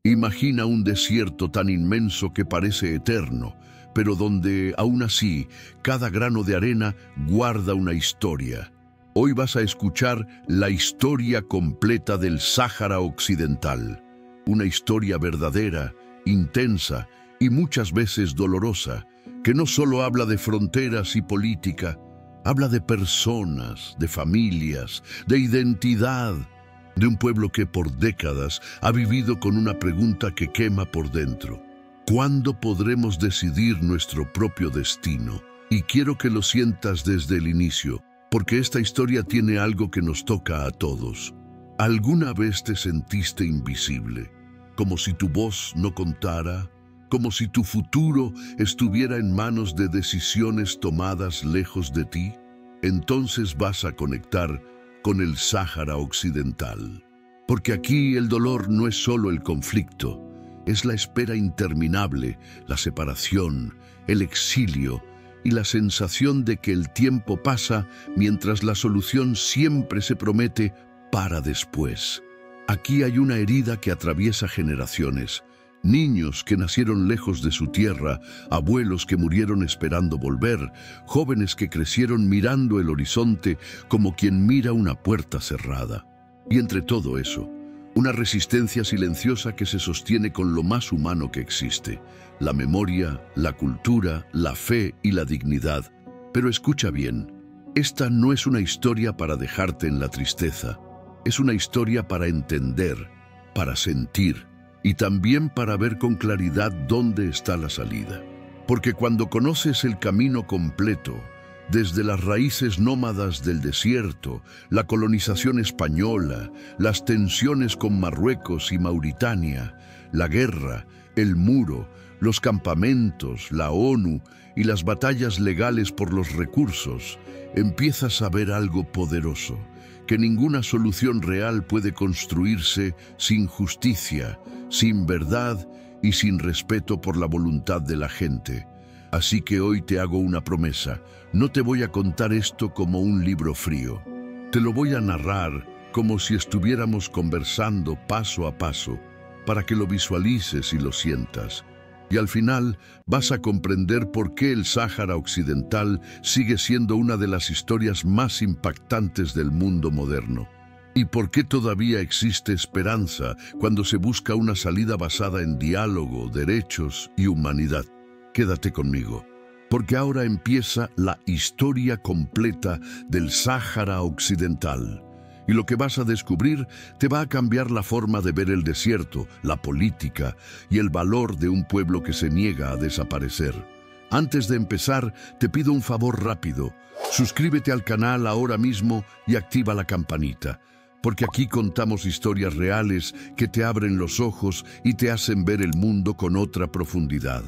Imagina un desierto tan inmenso que parece eterno, pero donde, aún así, cada grano de arena guarda una historia. Hoy vas a escuchar la historia completa del Sáhara Occidental. Una historia verdadera, intensa y muchas veces dolorosa, que no solo habla de fronteras y política, habla de personas, de familias, de identidad, de un pueblo que por décadas ha vivido con una pregunta que quema por dentro. ¿Cuándo podremos decidir nuestro propio destino? Y quiero que lo sientas desde el inicio, porque esta historia tiene algo que nos toca a todos. ¿Alguna vez te sentiste invisible? Como si tu voz no contara, como si tu futuro estuviera en manos de decisiones tomadas lejos de ti. Entonces vas a conectar con el Sáhara Occidental. Porque aquí el dolor no es solo el conflicto, es la espera interminable, la separación, el exilio y la sensación de que el tiempo pasa mientras la solución siempre se promete para después. Aquí hay una herida que atraviesa generaciones. Niños que nacieron lejos de su tierra, abuelos que murieron esperando volver, jóvenes que crecieron mirando el horizonte como quien mira una puerta cerrada. Y entre todo eso, una resistencia silenciosa que se sostiene con lo más humano que existe, la memoria, la cultura, la fe y la dignidad. Pero escucha bien, esta no es una historia para dejarte en la tristeza, es una historia para entender, para sentir, y también para ver con claridad dónde está la salida. Porque cuando conoces el camino completo, desde las raíces nómadas del desierto, la colonización española, las tensiones con Marruecos y Mauritania, la guerra, el muro, los campamentos, la ONU y las batallas legales por los recursos, empiezas a ver algo poderoso, que ninguna solución real puede construirse sin justicia, sin verdad y sin respeto por la voluntad de la gente. Así que hoy te hago una promesa. No te voy a contar esto como un libro frío. Te lo voy a narrar como si estuviéramos conversando paso a paso, para que lo visualices y lo sientas. Y al final vas a comprender por qué el Sáhara Occidental sigue siendo una de las historias más impactantes del mundo moderno. Y por qué todavía existe esperanza cuando se busca una salida basada en diálogo, derechos y humanidad. Quédate conmigo, porque ahora empieza la historia completa del Sáhara Occidental. Y lo que vas a descubrir te va a cambiar la forma de ver el desierto, la política y el valor de un pueblo que se niega a desaparecer. Antes de empezar, te pido un favor rápido. Suscríbete al canal ahora mismo y activa la campanita, porque aquí contamos historias reales que te abren los ojos y te hacen ver el mundo con otra profundidad.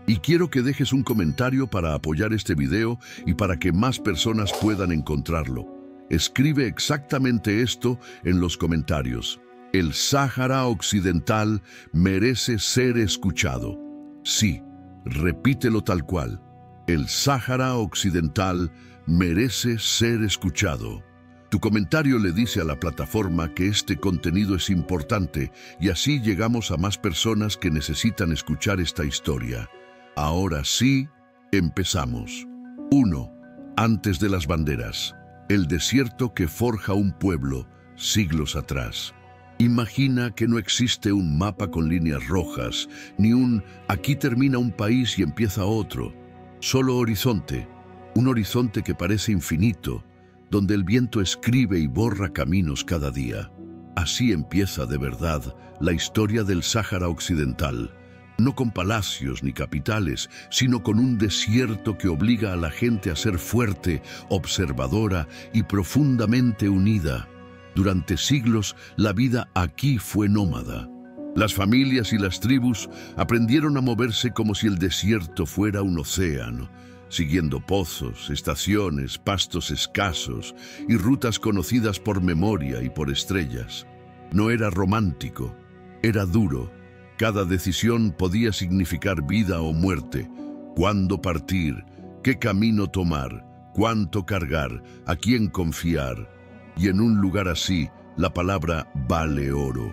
Y quiero que dejes un comentario para apoyar este video y para que más personas puedan encontrarlo. Escribe exactamente esto en los comentarios. El Sáhara Occidental merece ser escuchado. Sí, repítelo tal cual. El Sáhara Occidental merece ser escuchado. Tu comentario le dice a la plataforma que este contenido es importante y así llegamos a más personas que necesitan escuchar esta historia. Ahora sí, empezamos. 1. Antes de las banderas. El desierto que forja un pueblo siglos atrás. Imagina que no existe un mapa con líneas rojas, ni un aquí termina un país y empieza otro. Solo horizonte, un horizonte que parece infinito, donde el viento escribe y borra caminos cada día. Así empieza de verdad la historia del Sáhara Occidental. No con palacios ni capitales, sino con un desierto que obliga a la gente a ser fuerte, observadora y profundamente unida. Durante siglos, la vida aquí fue nómada. Las familias y las tribus aprendieron a moverse como si el desierto fuera un océano, siguiendo pozos, estaciones, pastos escasos y rutas conocidas por memoria y por estrellas. No era romántico, era duro. Cada decisión podía significar vida o muerte. ¿Cuándo partir? ¿Qué camino tomar? ¿Cuánto cargar? ¿A quién confiar? Y en un lugar así, la palabra vale oro.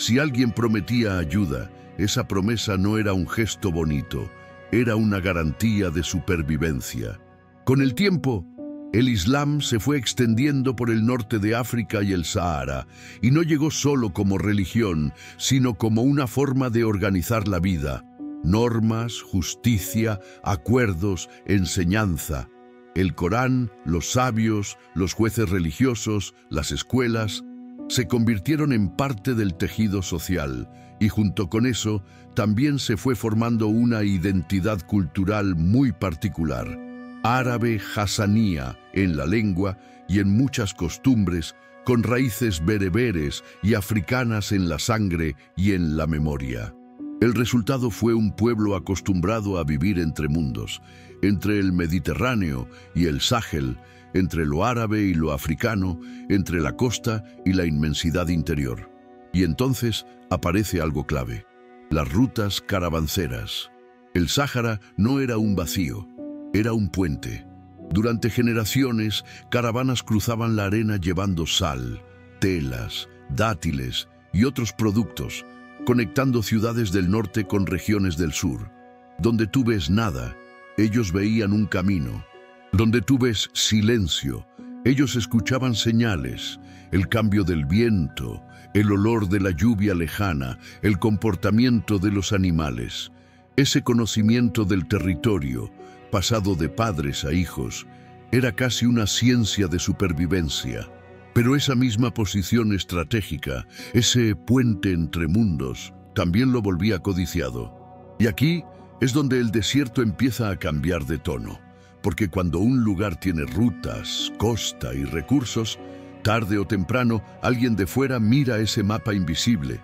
Si alguien prometía ayuda, esa promesa no era un gesto bonito, era una garantía de supervivencia. Con el tiempo, el Islam se fue extendiendo por el norte de África y el Sahara, y no llegó solo como religión, sino como una forma de organizar la vida. Normas, justicia, acuerdos, enseñanza. El Corán, los sabios, los jueces religiosos, las escuelas, se convirtieron en parte del tejido social, y junto con eso también se fue formando una identidad cultural muy particular, árabe hasanía en la lengua y en muchas costumbres, con raíces bereberes y africanas en la sangre y en la memoria. El resultado fue un pueblo acostumbrado a vivir entre mundos, entre el Mediterráneo y el Sahel, entre lo árabe y lo africano, entre la costa y la inmensidad interior. Y entonces aparece algo clave: las rutas caravanceras. El Sáhara no era un vacío, era un puente. Durante generaciones, caravanas cruzaban la arena llevando sal, telas, dátiles y otros productos, conectando ciudades del norte con regiones del sur. Donde tú ves nada, ellos veían un camino. Donde tú ves silencio, ellos escuchaban señales, el cambio del viento, el olor de la lluvia lejana, el comportamiento de los animales. Ese conocimiento del territorio, pasado de padres a hijos, era casi una ciencia de supervivencia. Pero esa misma posición estratégica, ese puente entre mundos, también lo volvía codiciado. Y aquí es donde el desierto empieza a cambiar de tono. Porque cuando un lugar tiene rutas, costa y recursos, tarde o temprano alguien de fuera mira ese mapa invisible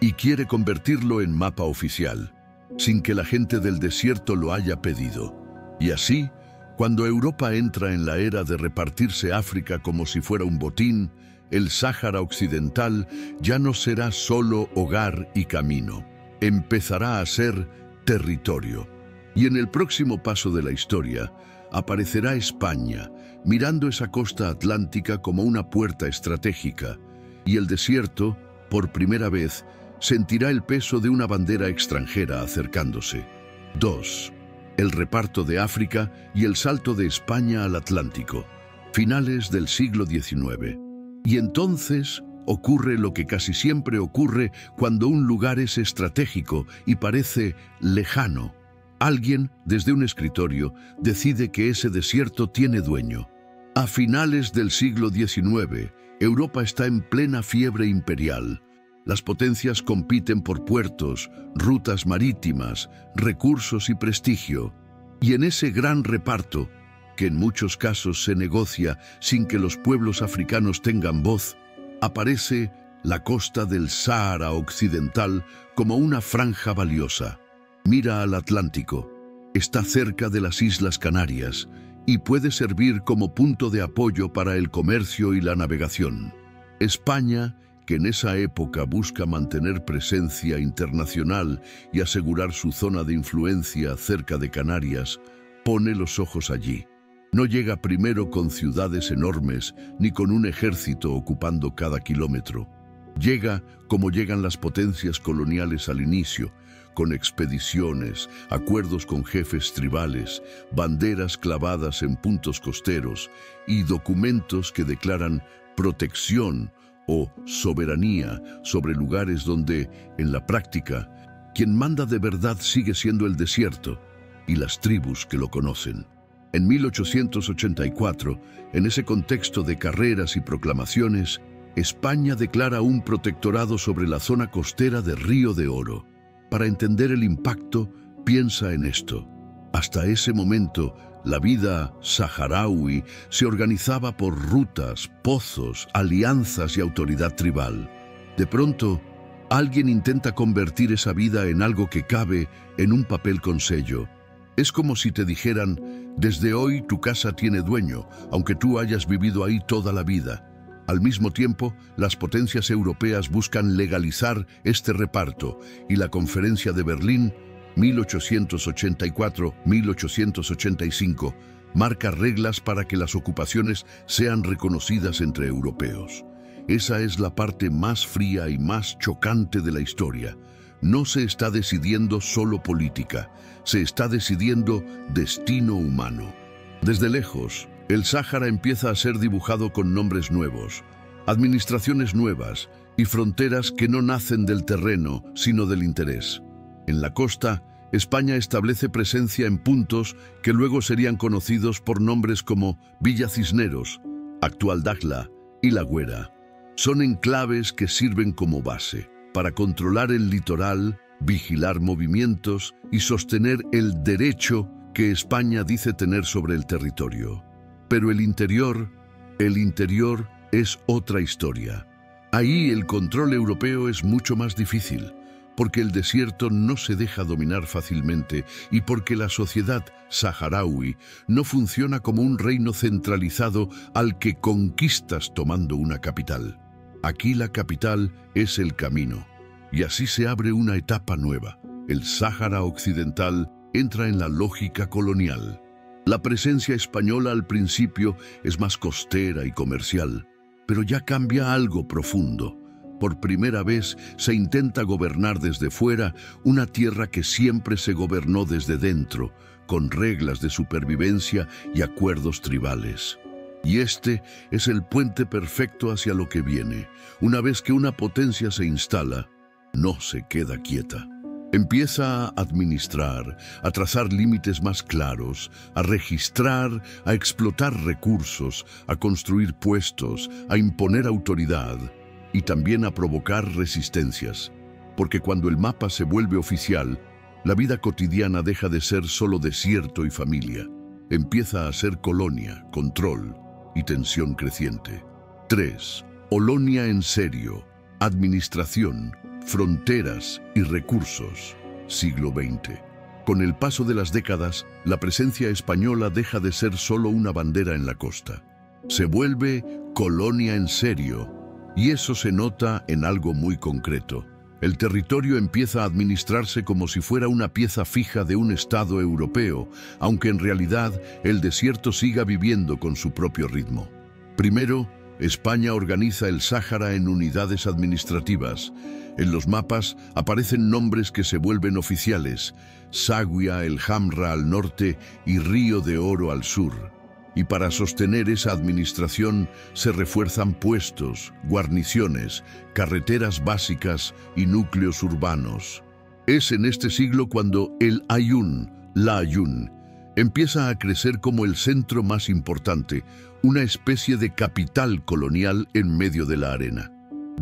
y quiere convertirlo en mapa oficial, sin que la gente del desierto lo haya pedido. Y así, cuando Europa entra en la era de repartirse África como si fuera un botín, el Sáhara Occidental ya no será solo hogar y camino, empezará a ser territorio. Y en el próximo paso de la historia, aparecerá España, mirando esa costa atlántica como una puerta estratégica, y el desierto, por primera vez, sentirá el peso de una bandera extranjera acercándose. 2. El reparto de África y el salto de España al Atlántico, finales del siglo XIX. Y entonces ocurre lo que casi siempre ocurre cuando un lugar es estratégico y parece lejano. Alguien, desde un escritorio, decide que ese desierto tiene dueño. A finales del siglo XIX, Europa está en plena fiebre imperial. Las potencias compiten por puertos, rutas marítimas, recursos y prestigio. Y en ese gran reparto, que en muchos casos se negocia sin que los pueblos africanos tengan voz, aparece la costa del Sáhara Occidental como una franja valiosa. Mira al Atlántico, está cerca de las Islas Canarias y puede servir como punto de apoyo para el comercio y la navegación. España, que en esa época busca mantener presencia internacional y asegurar su zona de influencia cerca de Canarias, pone los ojos allí. No llega primero con ciudades enormes ni con un ejército ocupando cada kilómetro. Llega como llegan las potencias coloniales al inicio, con expediciones, acuerdos con jefes tribales, banderas clavadas en puntos costeros y documentos que declaran protección o soberanía sobre lugares donde, en la práctica, quien manda de verdad sigue siendo el desierto y las tribus que lo conocen. En 1884, en ese contexto de carreras y proclamaciones, España declara un protectorado sobre la zona costera de Río de Oro. Para entender el impacto, piensa en esto. Hasta ese momento, la vida saharaui se organizaba por rutas, pozos, alianzas y autoridad tribal. De pronto, alguien intenta convertir esa vida en algo que cabe en un papel con sello. Es como si te dijeran, desde hoy tu casa tiene dueño, aunque tú hayas vivido ahí toda la vida. Al mismo tiempo, las potencias europeas buscan legalizar este reparto y la Conferencia de Berlín, 1884-1885, marca reglas para que las ocupaciones sean reconocidas entre europeos. Esa es la parte más fría y más chocante de la historia. No se está decidiendo solo política, se está decidiendo destino humano. Desde lejos, el Sáhara empieza a ser dibujado con nombres nuevos, administraciones nuevas y fronteras que no nacen del terreno, sino del interés. En la costa, España establece presencia en puntos que luego serían conocidos por nombres como Villa Cisneros, actual Dakhla y La Güera. Son enclaves que sirven como base para controlar el litoral, vigilar movimientos y sostener el derecho que España dice tener sobre el territorio. Pero el interior es otra historia. Ahí el control europeo es mucho más difícil, porque el desierto no se deja dominar fácilmente y porque la sociedad saharaui no funciona como un reino centralizado al que conquistas tomando una capital. Aquí la capital es el camino, y así se abre una etapa nueva. El Sáhara Occidental entra en la lógica colonial. La presencia española al principio es más costera y comercial, pero ya cambia algo profundo. Por primera vez se intenta gobernar desde fuera una tierra que siempre se gobernó desde dentro, con reglas de supervivencia y acuerdos tribales. Y este es el puente perfecto hacia lo que viene. Una vez que una potencia se instala, no se queda quieta. Empieza a administrar, a trazar límites más claros, a registrar, a explotar recursos, a construir puestos, a imponer autoridad y también a provocar resistencias. Porque cuando el mapa se vuelve oficial, la vida cotidiana deja de ser solo desierto y familia. Empieza a ser colonia, control y tensión creciente. 3. Olonia en serio, administración, fronteras y recursos. Siglo XX. Con el paso de las décadas, la presencia española deja de ser solo una bandera en la costa. Se vuelve colonia en serio, y eso se nota en algo muy concreto. El territorio empieza a administrarse como si fuera una pieza fija de un Estado europeo, aunque en realidad el desierto siga viviendo con su propio ritmo. Primero, España organiza el Sáhara en unidades administrativas. En los mapas aparecen nombres que se vuelven oficiales: Zaguia, el Hamra al norte y Río de Oro al sur. Y para sostener esa administración se refuerzan puestos, guarniciones, carreteras básicas y núcleos urbanos. Es en este siglo cuando el Aaiún, la Aaiún, empieza a crecer como el centro más importante, una especie de capital colonial en medio de la arena.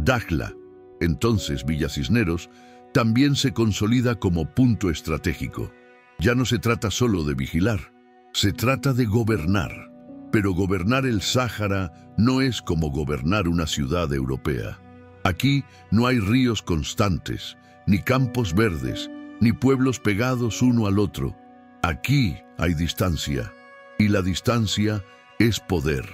Dakhla, entonces Villa Cisneros, también se consolida como punto estratégico. Ya no se trata solo de vigilar, se trata de gobernar. Pero gobernar el Sáhara no es como gobernar una ciudad europea. Aquí no hay ríos constantes, ni campos verdes, ni pueblos pegados uno al otro. Aquí hay distancia, y la distancia es poder.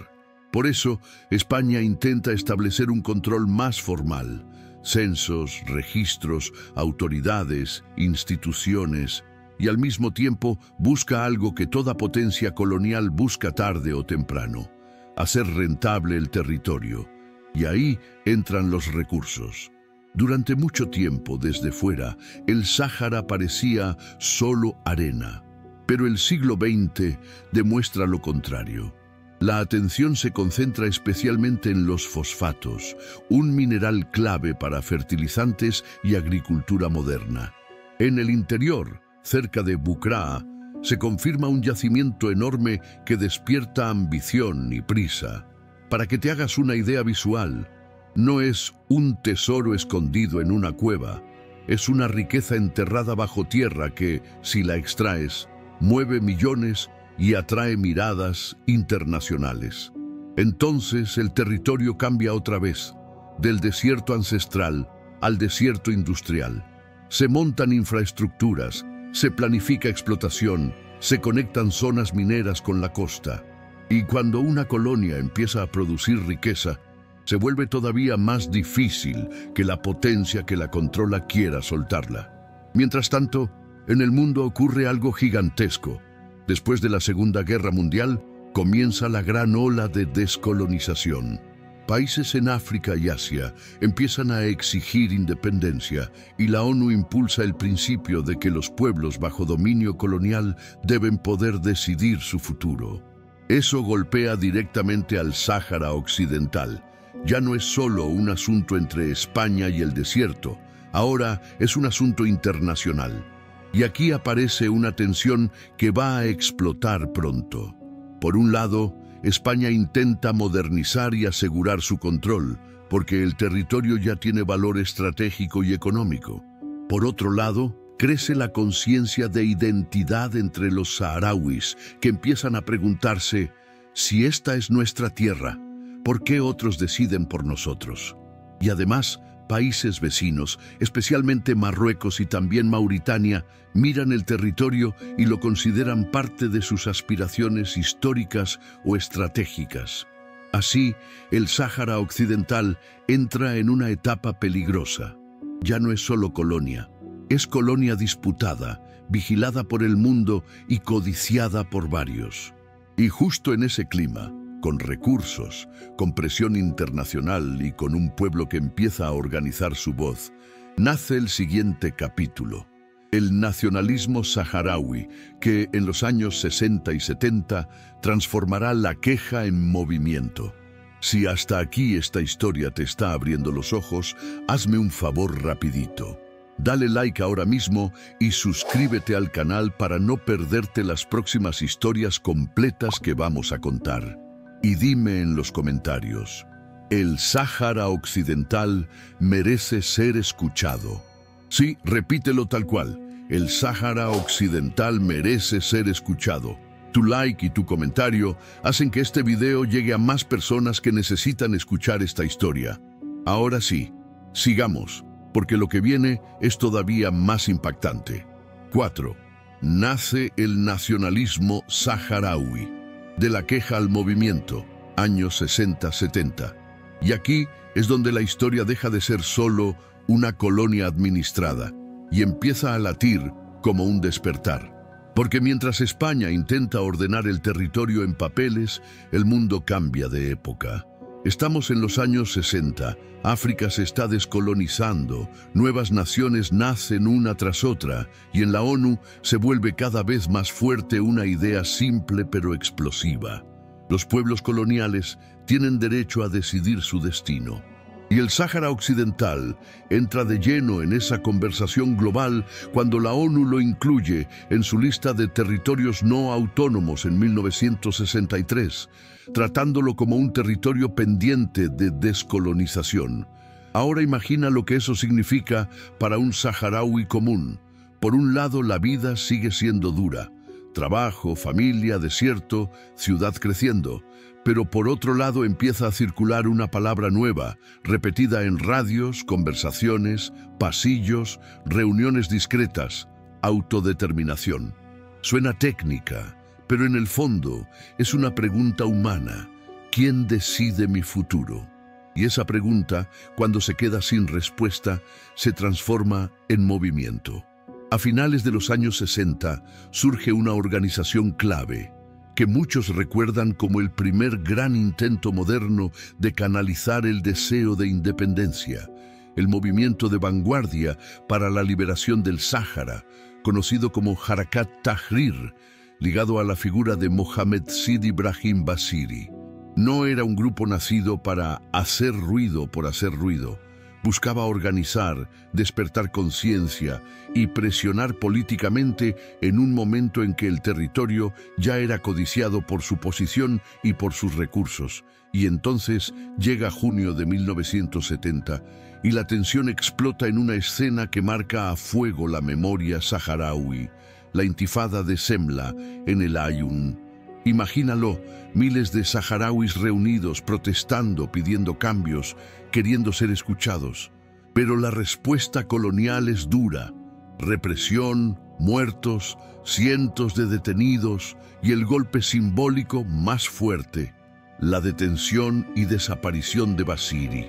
Por eso, España intenta establecer un control más formal. Censos, registros, autoridades, instituciones, y al mismo tiempo busca algo que toda potencia colonial busca tarde o temprano: hacer rentable el territorio. Y ahí entran los recursos. Durante mucho tiempo, desde fuera, el Sáhara parecía solo arena. Pero el siglo XX demuestra lo contrario. La atención se concentra especialmente en los fosfatos, un mineral clave para fertilizantes y agricultura moderna. En el interior, cerca de Bucraa, se confirma un yacimiento enorme que despierta ambición y prisa. Para que te hagas una idea visual, no es un tesoro escondido en una cueva, es una riqueza enterrada bajo tierra que, si la extraes, mueve millones y atrae miradas internacionales. Entonces el territorio cambia otra vez, del desierto ancestral al desierto industrial. Se montan infraestructuras, se planifica explotación, se conectan zonas mineras con la costa. Y cuando una colonia empieza a producir riqueza, se vuelve todavía más difícil que la potencia que la controla quiera soltarla. Mientras tanto, en el mundo ocurre algo gigantesco. Después de la Segunda Guerra Mundial, comienza la gran ola de descolonización. Países en África y Asia empiezan a exigir independencia y la ONU impulsa el principio de que los pueblos bajo dominio colonial deben poder decidir su futuro. Eso golpea directamente al Sáhara Occidental. Ya no es solo un asunto entre España y el desierto, ahora es un asunto internacional. Y aquí aparece una tensión que va a explotar pronto. Por un lado, España intenta modernizar y asegurar su control, porque el territorio ya tiene valor estratégico y económico. Por otro lado, crece la conciencia de identidad entre los saharauis, que empiezan a preguntarse, si esta es nuestra tierra, ¿por qué otros deciden por nosotros? Y además, países vecinos, especialmente Marruecos y también Mauritania, miran el territorio y lo consideran parte de sus aspiraciones históricas o estratégicas. Así, el Sáhara Occidental entra en una etapa peligrosa. Ya no es solo colonia, es colonia disputada, vigilada por el mundo y codiciada por varios. Y justo en ese clima, con recursos, con presión internacional y con un pueblo que empieza a organizar su voz, nace el siguiente capítulo. El nacionalismo saharaui, que en los años 60 y 70 transformará la queja en movimiento. Si hasta aquí esta historia te está abriendo los ojos, hazme un favor rapidito. Dale like ahora mismo y suscríbete al canal para no perderte las próximas historias completas que vamos a contar. Y dime en los comentarios, ¿el Sáhara Occidental merece ser escuchado? Sí, repítelo tal cual. El Sáhara Occidental merece ser escuchado. Tu like y tu comentario hacen que este video llegue a más personas que necesitan escuchar esta historia. Ahora sí, sigamos, porque lo que viene es todavía más impactante. 4. Nace el nacionalismo saharaui. De la queja al movimiento, años 60-70. Y aquí es donde la historia deja de ser solo una colonia administrada y empieza a latir como un despertar. Porque mientras España intenta ordenar el territorio en papeles, el mundo cambia de época. Estamos en los años 60, África se está descolonizando, nuevas naciones nacen una tras otra y en la ONU se vuelve cada vez más fuerte una idea simple pero explosiva. Los pueblos coloniales tienen derecho a decidir su destino. Y el Sáhara Occidental entra de lleno en esa conversación global cuando la ONU lo incluye en su lista de territorios no autónomos en 1963, tratándolo como un territorio pendiente de descolonización. Ahora imagina lo que eso significa para un saharaui común. Por un lado, la vida sigue siendo dura. Trabajo, familia, desierto, ciudad creciendo. Pero por otro lado empieza a circular una palabra nueva, repetida en radios, conversaciones, pasillos, reuniones discretas: autodeterminación. Suena técnica, pero en el fondo es una pregunta humana. ¿Quién decide mi futuro? Y esa pregunta, cuando se queda sin respuesta, se transforma en movimiento. A finales de los años 60 surge una organización clave, que muchos recuerdan como el primer gran intento moderno de canalizar el deseo de independencia, el movimiento de vanguardia para la liberación del Sáhara, conocido como Harakat Tahrir, ligado a la figura de Mohammed Sidi Brahim Basiri. No era un grupo nacido para hacer ruido por hacer ruido. Buscaba organizar, despertar conciencia y presionar políticamente en un momento en que el territorio ya era codiciado por su posición y por sus recursos. Y entonces llega junio de 1970 y la tensión explota en una escena que marca a fuego la memoria saharaui, la intifada de Semla en el Aaiún. Imagínalo, miles de saharauis reunidos, protestando, pidiendo cambios, queriendo ser escuchados. Pero la respuesta colonial es dura. Represión, muertos, cientos de detenidos y el golpe simbólico más fuerte, la detención y desaparición de Basiri.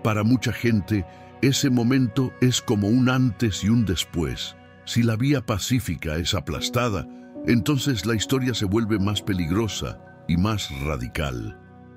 Para mucha gente, ese momento es como un antes y un después. Si la vía pacífica es aplastada, entonces la historia se vuelve más peligrosa y más radical.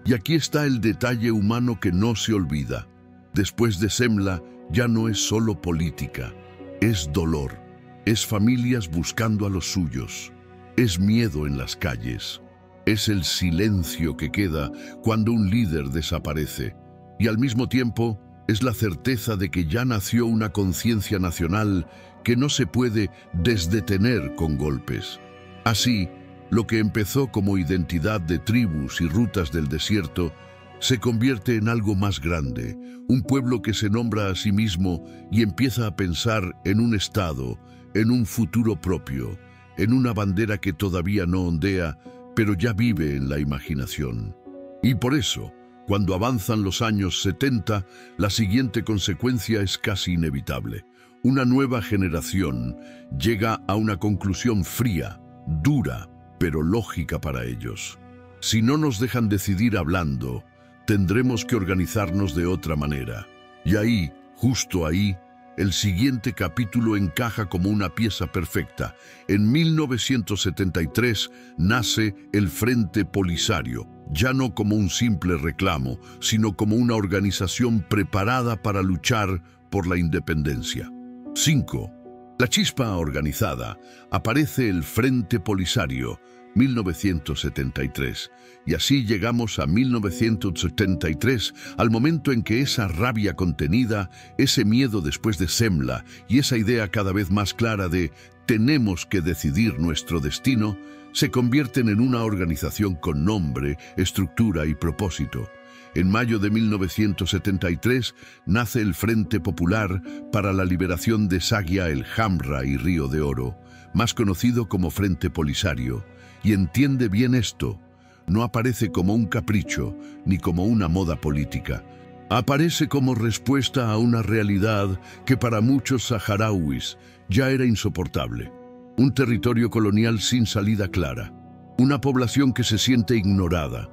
Y aquí está el detalle humano que no se olvida. Después de Semla ya no es solo política, es dolor, es familias buscando a los suyos, es miedo en las calles, es el silencio que queda cuando un líder desaparece y al mismo tiempo es la certeza de que ya nació una conciencia nacional que no se puede desdetener con golpes. Así, lo que empezó como identidad de tribus y rutas del desierto se convierte en algo más grande, un pueblo que se nombra a sí mismo y empieza a pensar en un estado, en un futuro propio, en una bandera que todavía no ondea, pero ya vive en la imaginación. Y por eso, cuando avanzan los años 70, la siguiente consecuencia es casi inevitable. Una nueva generación llega a una conclusión fría, dura, pero lógica para ellos. Si no nos dejan decidir hablando, tendremos que organizarnos de otra manera. Y ahí, justo ahí, el siguiente capítulo encaja como una pieza perfecta. En 1973 nace el Frente Polisario, ya no como un simple reclamo, sino como una organización preparada para luchar por la independencia. 5. La chispa organizada. Aparece el Frente Polisario, 1973, y así llegamos a 1973, al momento en que esa rabia contenida, ese miedo después de Semla y esa idea cada vez más clara de tenemos que decidir nuestro destino, se convierten en una organización con nombre, estructura y propósito. En mayo de 1973 nace el Frente Popular para la Liberación de Sagia el Hamra y Río de Oro, más conocido como Frente Polisario, y entiende bien esto. No aparece como un capricho ni como una moda política. Aparece como respuesta a una realidad que para muchos saharauis ya era insoportable. Un territorio colonial sin salida clara, una población que se siente ignorada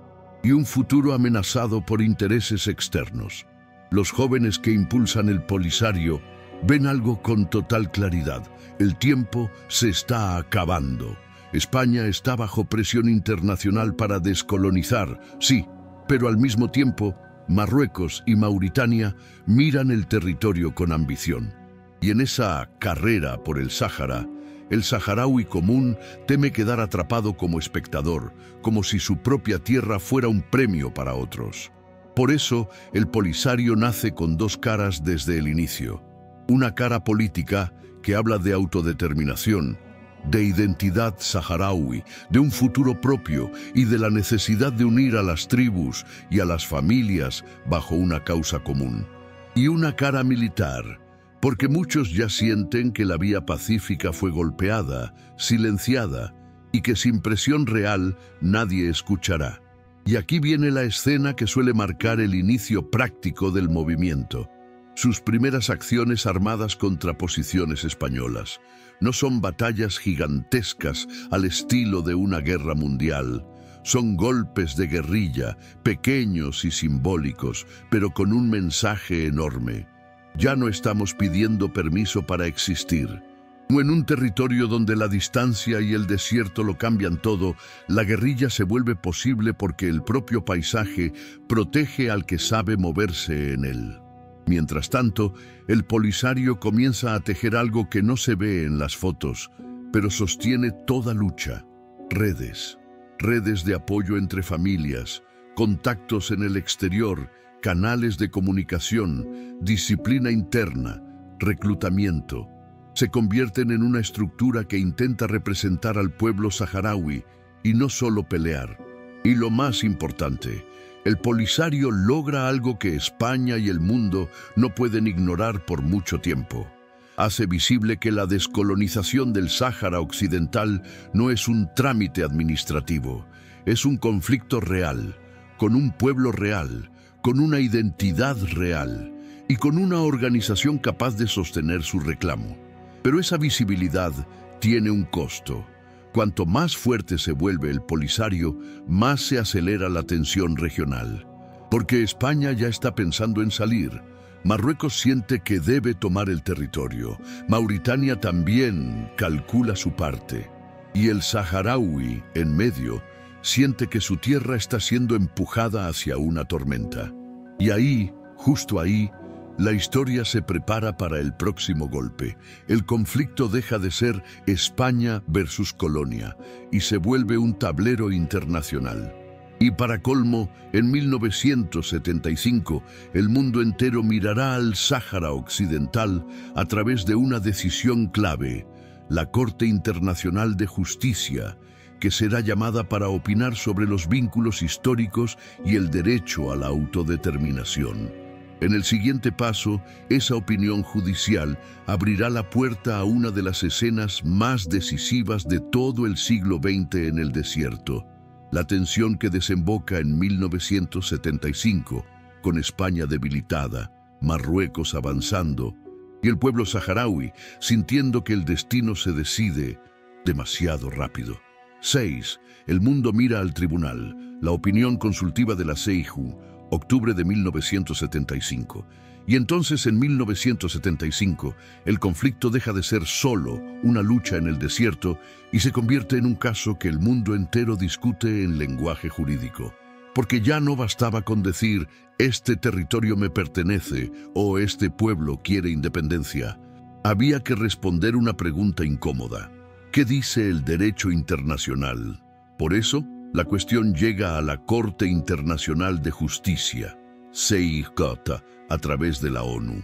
y un futuro amenazado por intereses externos. Los jóvenes que impulsan el Polisario ven algo con total claridad. El tiempo se está acabando. España está bajo presión internacional para descolonizar, sí, pero al mismo tiempo, Marruecos y Mauritania miran el territorio con ambición. Y en esa carrera por el Sáhara, el saharaui común teme quedar atrapado como espectador, como si su propia tierra fuera un premio para otros. Por eso, el Polisario nace con dos caras desde el inicio. Una cara política que habla de autodeterminación, de identidad saharaui, de un futuro propio y de la necesidad de unir a las tribus y a las familias bajo una causa común. Y una cara militar, porque muchos ya sienten que la vía pacífica fue golpeada, silenciada, y que sin presión real nadie escuchará. Y aquí viene la escena que suele marcar el inicio práctico del movimiento. Sus primeras acciones armadas contra posiciones españolas. No son batallas gigantescas al estilo de una guerra mundial. Son golpes de guerrilla, pequeños y simbólicos, pero con un mensaje enorme. Ya no estamos pidiendo permiso para existir. O en un territorio donde la distancia y el desierto lo cambian todo, la guerrilla se vuelve posible porque el propio paisaje protege al que sabe moverse en él. Mientras tanto, el Polisario comienza a tejer algo que no se ve en las fotos, pero sostiene toda lucha. Redes. Redes de apoyo entre familias, contactos en el exterior, canales de comunicación, disciplina interna, reclutamiento. Se convierten en una estructura que intenta representar al pueblo saharaui y no solo pelear. Y lo más importante, el Polisario logra algo que España y el mundo no pueden ignorar por mucho tiempo. Hace visible que la descolonización del Sáhara Occidental no es un trámite administrativo, es un conflicto real, con un pueblo real, con una identidad real y con una organización capaz de sostener su reclamo. Pero esa visibilidad tiene un costo. Cuanto más fuerte se vuelve el Polisario, más se acelera la tensión regional. Porque España ya está pensando en salir. Marruecos siente que debe tomar el territorio. Mauritania también calcula su parte. Y el saharaui, en medio, siente que su tierra está siendo empujada hacia una tormenta. Y ahí, justo ahí, la historia se prepara para el próximo golpe. El conflicto deja de ser España versus Colonia y se vuelve un tablero internacional. Y para colmo, en 1975, el mundo entero mirará al Sáhara Occidental a través de una decisión clave, la Corte Internacional de Justicia, que será llamada para opinar sobre los vínculos históricos y el derecho a la autodeterminación. En el siguiente paso, esa opinión judicial abrirá la puerta a una de las escenas más decisivas de todo el siglo XX en el desierto. La tensión que desemboca en 1975, con España debilitada, Marruecos avanzando, y el pueblo saharaui sintiendo que el destino se decide demasiado rápido. 6. El mundo mira al tribunal. La opinión consultiva de la CEIJU, octubre de 1975. Y entonces, en 1975, el conflicto deja de ser solo una lucha en el desierto y se convierte en un caso que el mundo entero discute en lenguaje jurídico. Porque ya no bastaba con decir, este territorio me pertenece o este pueblo quiere independencia. Había que responder una pregunta incómoda. ¿Qué dice el derecho internacional? Por eso, la cuestión llega a la Corte Internacional de Justicia, CIJ, a través de la ONU.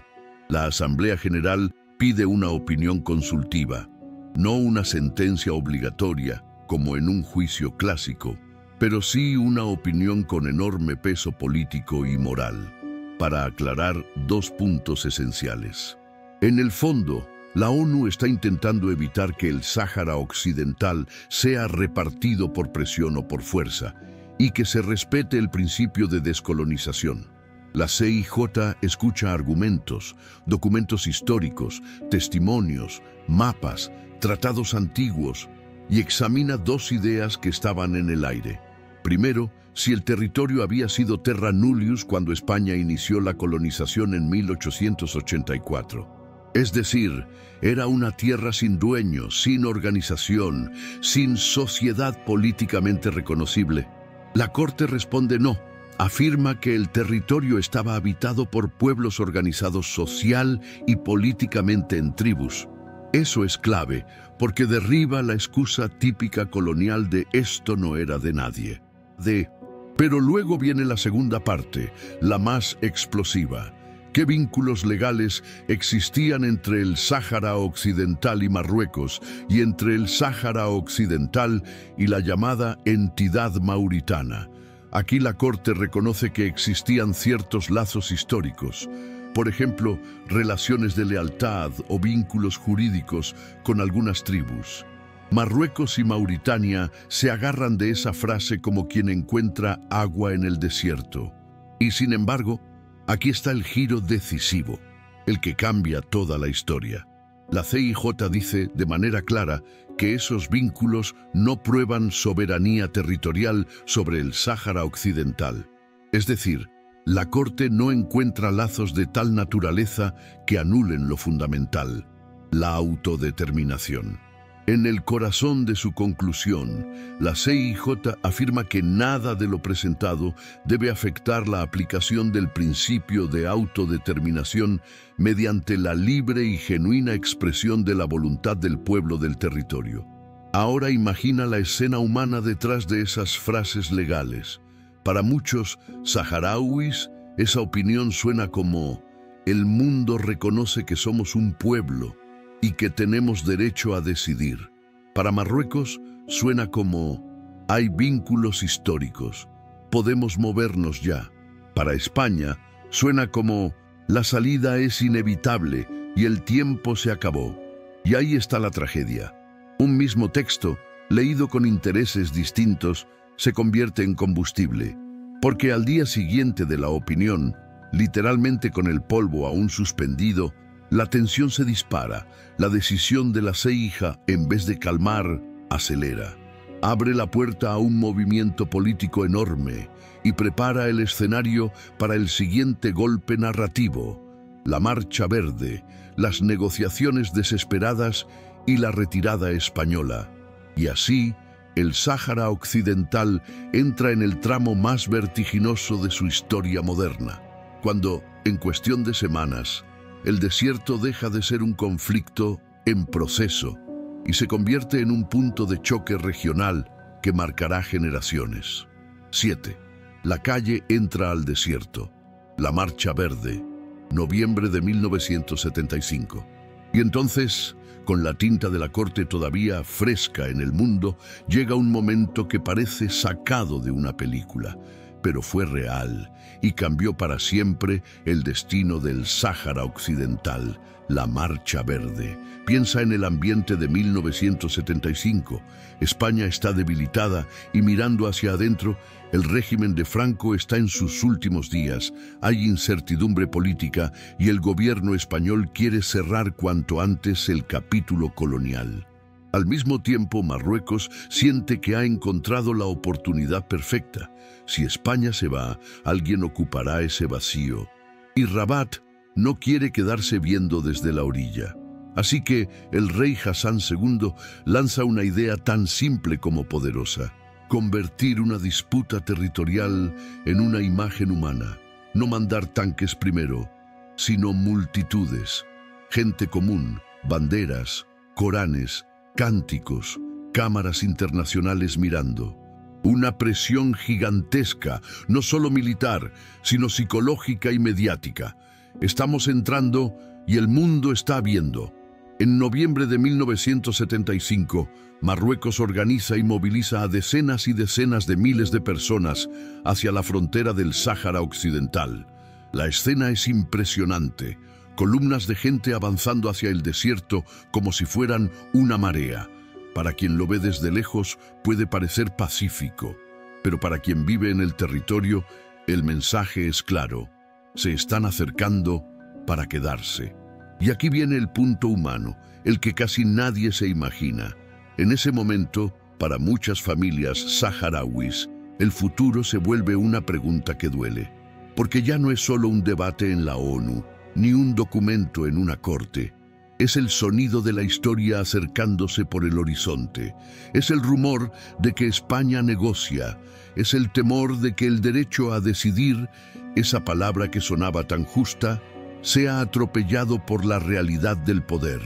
La Asamblea General pide una opinión consultiva, no una sentencia obligatoria, como en un juicio clásico, pero sí una opinión con enorme peso político y moral, para aclarar dos puntos esenciales. En el fondo, la ONU está intentando evitar que el Sáhara Occidental sea repartido por presión o por fuerza, y que se respete el principio de descolonización. La CIJ escucha argumentos, documentos históricos, testimonios, mapas, tratados antiguos y examina dos ideas que estaban en el aire. Primero, si el territorio había sido terra nullius cuando España inició la colonización en 1884. Es decir, era una tierra sin dueño, sin organización, sin sociedad políticamente reconocible. La Corte responde no. Afirma que el territorio estaba habitado por pueblos organizados social y políticamente en tribus. Eso es clave, porque derriba la excusa típica colonial de esto no era de nadie. Pero luego viene la segunda parte, la más explosiva. ¿Qué vínculos legales existían entre el Sáhara Occidental y Marruecos y entre el Sáhara Occidental y la llamada entidad mauritana? Aquí la Corte reconoce que existían ciertos lazos históricos, por ejemplo, relaciones de lealtad o vínculos jurídicos con algunas tribus. Marruecos y Mauritania se agarran de esa frase como quien encuentra agua en el desierto. Y sin embargo, aquí está el giro decisivo, el que cambia toda la historia. La CIJ dice de manera clara que esos vínculos no prueban soberanía territorial sobre el Sáhara Occidental. Es decir, la Corte no encuentra lazos de tal naturaleza que anulen lo fundamental, la autodeterminación. En el corazón de su conclusión, la CIJ afirma que nada de lo presentado debe afectar la aplicación del principio de autodeterminación mediante la libre y genuina expresión de la voluntad del pueblo del territorio. Ahora imagina la escena humana detrás de esas frases legales. Para muchos saharauis, esa opinión suena como: el mundo reconoce que somos un pueblo y que tenemos derecho a decidir. Para Marruecos suena como: hay vínculos históricos, podemos movernos ya. Para España suena como: la salida es inevitable y el tiempo se acabó. Y ahí está la tragedia. Un mismo texto, leído con intereses distintos, se convierte en combustible, porque al día siguiente de la opinión, literalmente con el polvo aún suspendido, la tensión se dispara. La decisión de la CIJ, en vez de calmar, acelera. Abre la puerta a un movimiento político enorme y prepara el escenario para el siguiente golpe narrativo: la Marcha Verde, las negociaciones desesperadas y la retirada española. Y así, el Sáhara Occidental entra en el tramo más vertiginoso de su historia moderna, cuando, en cuestión de semanas, el desierto deja de ser un conflicto en proceso y se convierte en un punto de choque regional que marcará generaciones. 7. La calle entra al desierto. La Marcha Verde, noviembre de 1975. Y entonces, con la tinta de la corte todavía fresca en el mundo, llega un momento que parece sacado de una película, pero fue real y cambió para siempre el destino del Sáhara Occidental, la Marcha Verde. Piensa en el ambiente de 1975. España está debilitada y mirando hacia adentro, el régimen de Franco está en sus últimos días. Hay incertidumbre política y el gobierno español quiere cerrar cuanto antes el capítulo colonial. Al mismo tiempo, Marruecos siente que ha encontrado la oportunidad perfecta. Si España se va, alguien ocupará ese vacío. Y Rabat no quiere quedarse viendo desde la orilla. Así que el rey Hassan II lanza una idea tan simple como poderosa: convertir una disputa territorial en una imagen humana. No mandar tanques primero, sino multitudes, gente común, banderas, coranes, cánticos, cámaras internacionales mirando. Una presión gigantesca, no solo militar, sino psicológica y mediática. Estamos entrando y el mundo está viendo. En noviembre de 1975, Marruecos organiza y moviliza a decenas y decenas de miles de personas hacia la frontera del Sáhara Occidental. La escena es impresionante. Columnas de gente avanzando hacia el desierto como si fueran una marea. Para quien lo ve desde lejos puede parecer pacífico, pero para quien vive en el territorio, el mensaje es claro: se están acercando para quedarse. Y aquí viene el punto humano, el que casi nadie se imagina. En ese momento, para muchas familias saharauis, el futuro se vuelve una pregunta que duele, porque ya no es solo un debate en la ONU, ni un documento en una corte. Es el sonido de la historia acercándose por el horizonte. Es el rumor de que España negocia. Es el temor de que el derecho a decidir, esa palabra que sonaba tan justa, sea atropellado por la realidad del poder.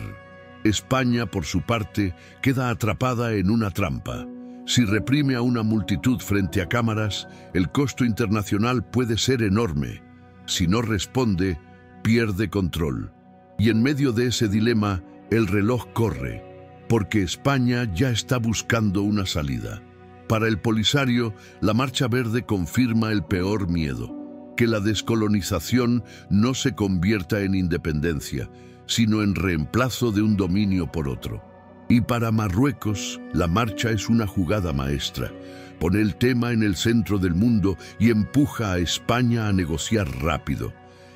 España, por su parte, queda atrapada en una trampa. Si reprime a una multitud frente a cámaras, el costo internacional puede ser enorme. Si no responde, pierde control. Y en medio de ese dilema, el reloj corre, porque España ya está buscando una salida. Para el Polisario, la Marcha Verde confirma el peor miedo: que la descolonización no se convierta en independencia, sino en reemplazo de un dominio por otro. Y para Marruecos, la marcha es una jugada maestra. Pone el tema en el centro del mundo y empuja a España a negociar rápido.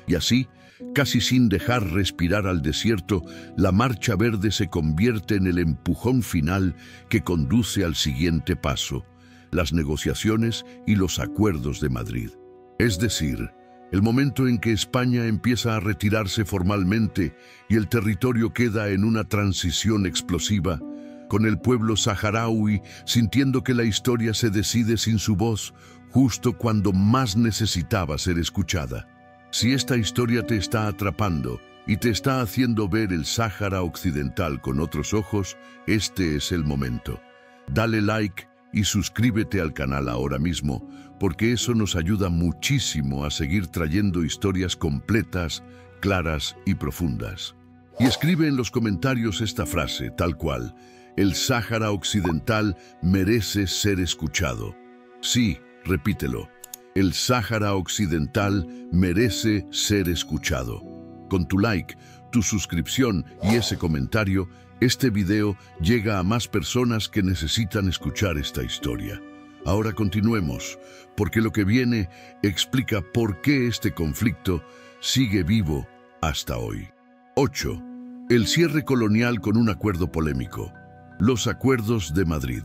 Y así, casi sin dejar respirar al desierto, la Marcha Verde se convierte en el empujón final que conduce al siguiente paso: las negociaciones y los acuerdos de Madrid. Es decir, el momento en que España empieza a retirarse formalmente y el territorio queda en una transición explosiva, con el pueblo saharaui sintiendo que la historia se decide sin su voz, justo cuando más necesitaba ser escuchada. Si esta historia te está atrapando y te está haciendo ver el Sáhara Occidental con otros ojos, este es el momento. Dale like y suscríbete al canal ahora mismo, porque eso nos ayuda muchísimo a seguir trayendo historias completas, claras y profundas. Y escribe en los comentarios esta frase, tal cual: el Sáhara Occidental merece ser escuchado. Sí, repítelo: el Sáhara Occidental merece ser escuchado. Con tu like, tu suscripción y ese comentario, este video llega a más personas que necesitan escuchar esta historia. Ahora continuemos, porque lo que viene explica por qué este conflicto sigue vivo hasta hoy. 8. El cierre colonial con un acuerdo polémico. Los Acuerdos de Madrid.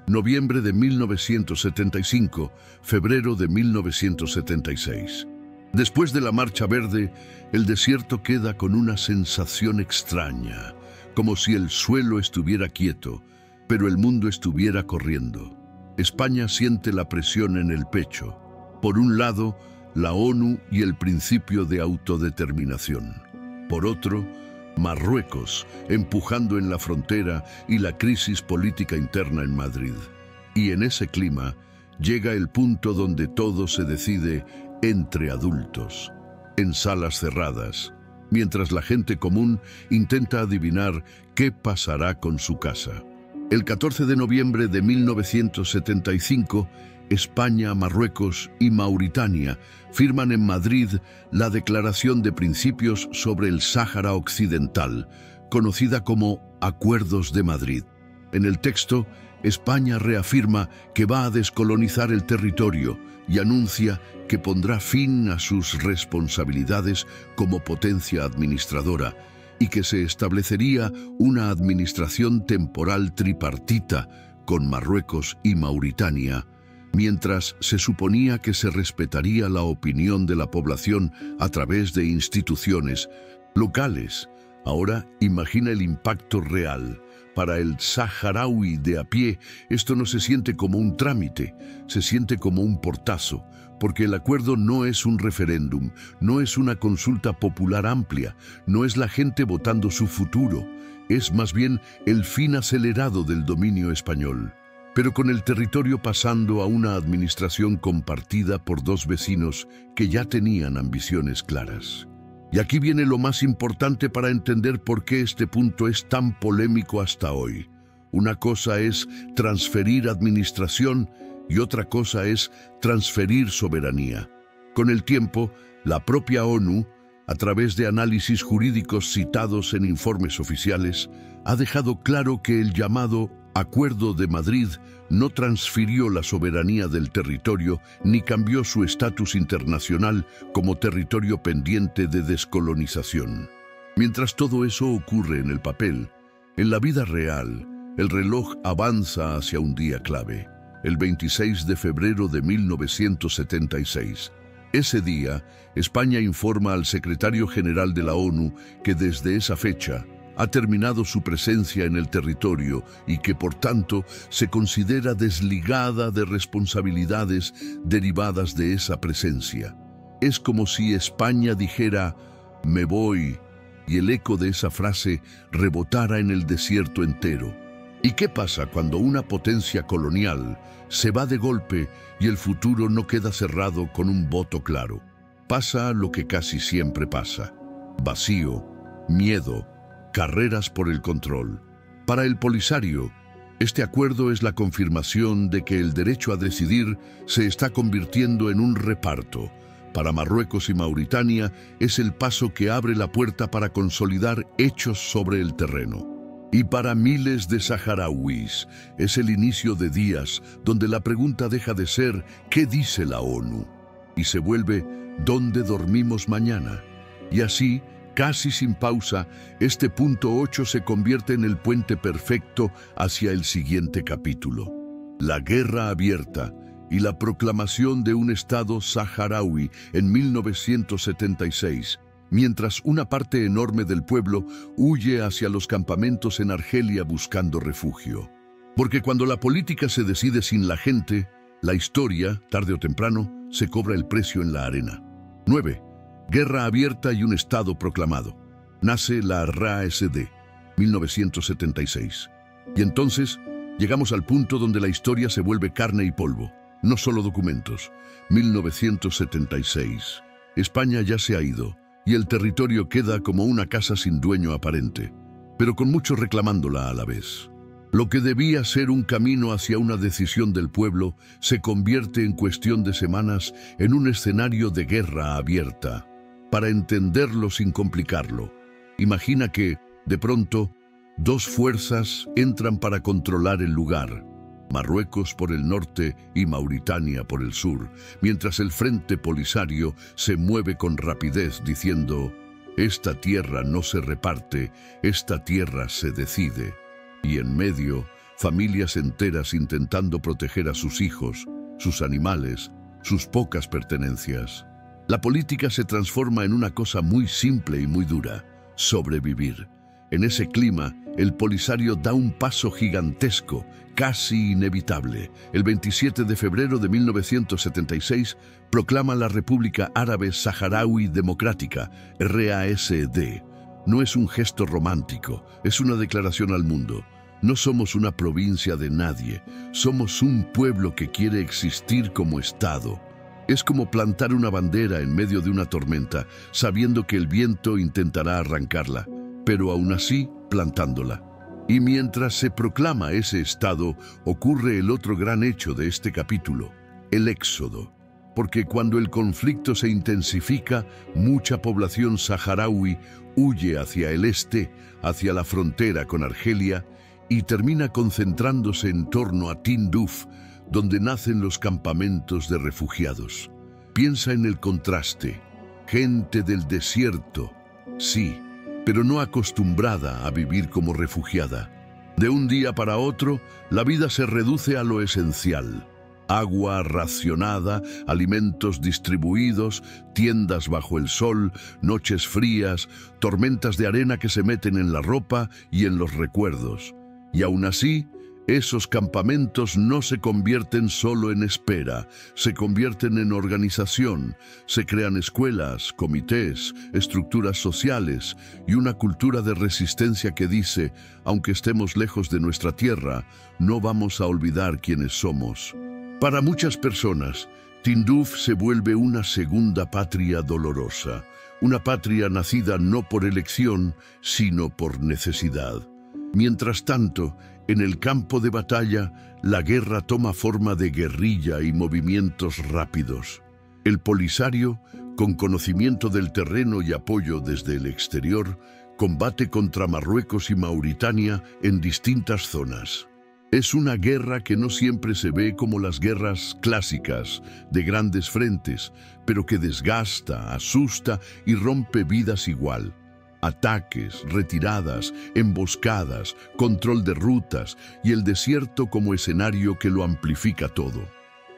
Noviembre de 1975, febrero de 1976. Después de la Marcha Verde, el desierto queda con una sensación extraña, como si el suelo estuviera quieto, pero el mundo estuviera corriendo. España siente la presión en el pecho. Por un lado, la ONU y el principio de autodeterminación. Por otro, Marruecos, empujando en la frontera y la crisis política interna en Madrid. Y en ese clima llega el punto donde todo se decide entre adultos, en salas cerradas, mientras la gente común intenta adivinar qué pasará con su casa. El 14 de noviembre de 1975, España, Marruecos y Mauritania firman en Madrid la Declaración de Principios sobre el Sáhara Occidental, conocida como Acuerdos de Madrid. En el texto, España reafirma que va a descolonizar el territorio y anuncia que pondrá fin a sus responsabilidades como potencia administradora y que se establecería una administración temporal tripartita con Marruecos y Mauritania, mientras se suponía que se respetaría la opinión de la población a través de instituciones locales. Ahora imagina el impacto real. Para el saharaui de a pie, esto no se siente como un trámite, se siente como un portazo, porque el acuerdo no es un referéndum, no es una consulta popular amplia, no es la gente votando su futuro, es más bien el fin acelerado del dominio español. Pero con el territorio pasando a una administración compartida por dos vecinos que ya tenían ambiciones claras. Y aquí viene lo más importante para entender por qué este punto es tan polémico hasta hoy. Una cosa es transferir administración y otra cosa es transferir soberanía. Con el tiempo, la propia ONU, a través de análisis jurídicos citados en informes oficiales, ha dejado claro que el llamado Acuerdo de Madrid no transfirió la soberanía del territorio ni cambió su estatus internacional como territorio pendiente de descolonización. Mientras todo eso ocurre en el papel, en la vida real, el reloj avanza hacia un día clave, el 26 de febrero de 1976. Ese día, España informa al secretario general de la ONU que desde esa fecha ha terminado su presencia en el territorio y que, por tanto, se considera desligada de responsabilidades derivadas de esa presencia. Es como si España dijera, me voy, y el eco de esa frase rebotara en el desierto entero. ¿Y qué pasa cuando una potencia colonial se va de golpe y el futuro no queda cerrado con un voto claro? Pasa lo que casi siempre pasa: vacío, miedo, carreras por el control. Para el Polisario, este acuerdo es la confirmación de que el derecho a decidir se está convirtiendo en un reparto. Para Marruecos y Mauritania es el paso que abre la puerta para consolidar hechos sobre el terreno. Y para miles de saharauis es el inicio de días donde la pregunta deja de ser ¿qué dice la ONU? Y se vuelve ¿dónde dormimos mañana? Y así, casi sin pausa, este punto 8 se convierte en el puente perfecto hacia el siguiente capítulo: la guerra abierta y la proclamación de un Estado saharaui en 1976, mientras una parte enorme del pueblo huye hacia los campamentos en Argelia buscando refugio. Porque cuando la política se decide sin la gente, la historia, tarde o temprano, se cobra el precio en la arena. 9. Guerra abierta y un Estado proclamado. Nace la RASD, 1976. Y entonces llegamos al punto donde la historia se vuelve carne y polvo, no solo documentos. 1976. España ya se ha ido y el territorio queda como una casa sin dueño aparente, pero con muchos reclamándola a la vez. Lo que debía ser un camino hacia una decisión del pueblo se convierte en cuestión de semanas en un escenario de guerra abierta. Para entenderlo sin complicarlo, imagina que, de pronto, dos fuerzas entran para controlar el lugar: Marruecos por el norte y Mauritania por el sur, mientras el Frente Polisario se mueve con rapidez diciendo, esta tierra no se reparte, esta tierra se decide. Y en medio, familias enteras intentando proteger a sus hijos, sus animales, sus pocas pertenencias. La política se transforma en una cosa muy simple y muy dura: sobrevivir. En ese clima, el Polisario da un paso gigantesco, casi inevitable. El 27 de febrero de 1976 proclama la República Árabe Saharaui Democrática, RASD. No es un gesto romántico, es una declaración al mundo. No somos una provincia de nadie, somos un pueblo que quiere existir como Estado. Es como plantar una bandera en medio de una tormenta, sabiendo que el viento intentará arrancarla, pero aún así plantándola. Y mientras se proclama ese estado, ocurre el otro gran hecho de este capítulo, el éxodo. Porque cuando el conflicto se intensifica, mucha población saharaui huye hacia el este, hacia la frontera con Argelia, y termina concentrándose en torno a Tinduf, donde nacen los campamentos de refugiados. Piensa en el contraste. Gente del desierto, sí, pero no acostumbrada a vivir como refugiada. De un día para otro, la vida se reduce a lo esencial. Agua racionada, alimentos distribuidos, tiendas bajo el sol, noches frías, tormentas de arena que se meten en la ropa y en los recuerdos. Y aún así, esos campamentos no se convierten solo en espera, se convierten en organización, se crean escuelas, comités, estructuras sociales y una cultura de resistencia que dice, aunque estemos lejos de nuestra tierra, no vamos a olvidar quiénes somos. Para muchas personas, Tinduf se vuelve una segunda patria dolorosa, una patria nacida no por elección, sino por necesidad. Mientras tanto, en el campo de batalla, la guerra toma forma de guerrilla y movimientos rápidos. El Polisario, con conocimiento del terreno y apoyo desde el exterior, combate contra Marruecos y Mauritania en distintas zonas. Es una guerra que no siempre se ve como las guerras clásicas, de grandes frentes, pero que desgasta, asusta y rompe vidas igual. Ataques, retiradas, emboscadas, control de rutas y el desierto como escenario que lo amplifica todo.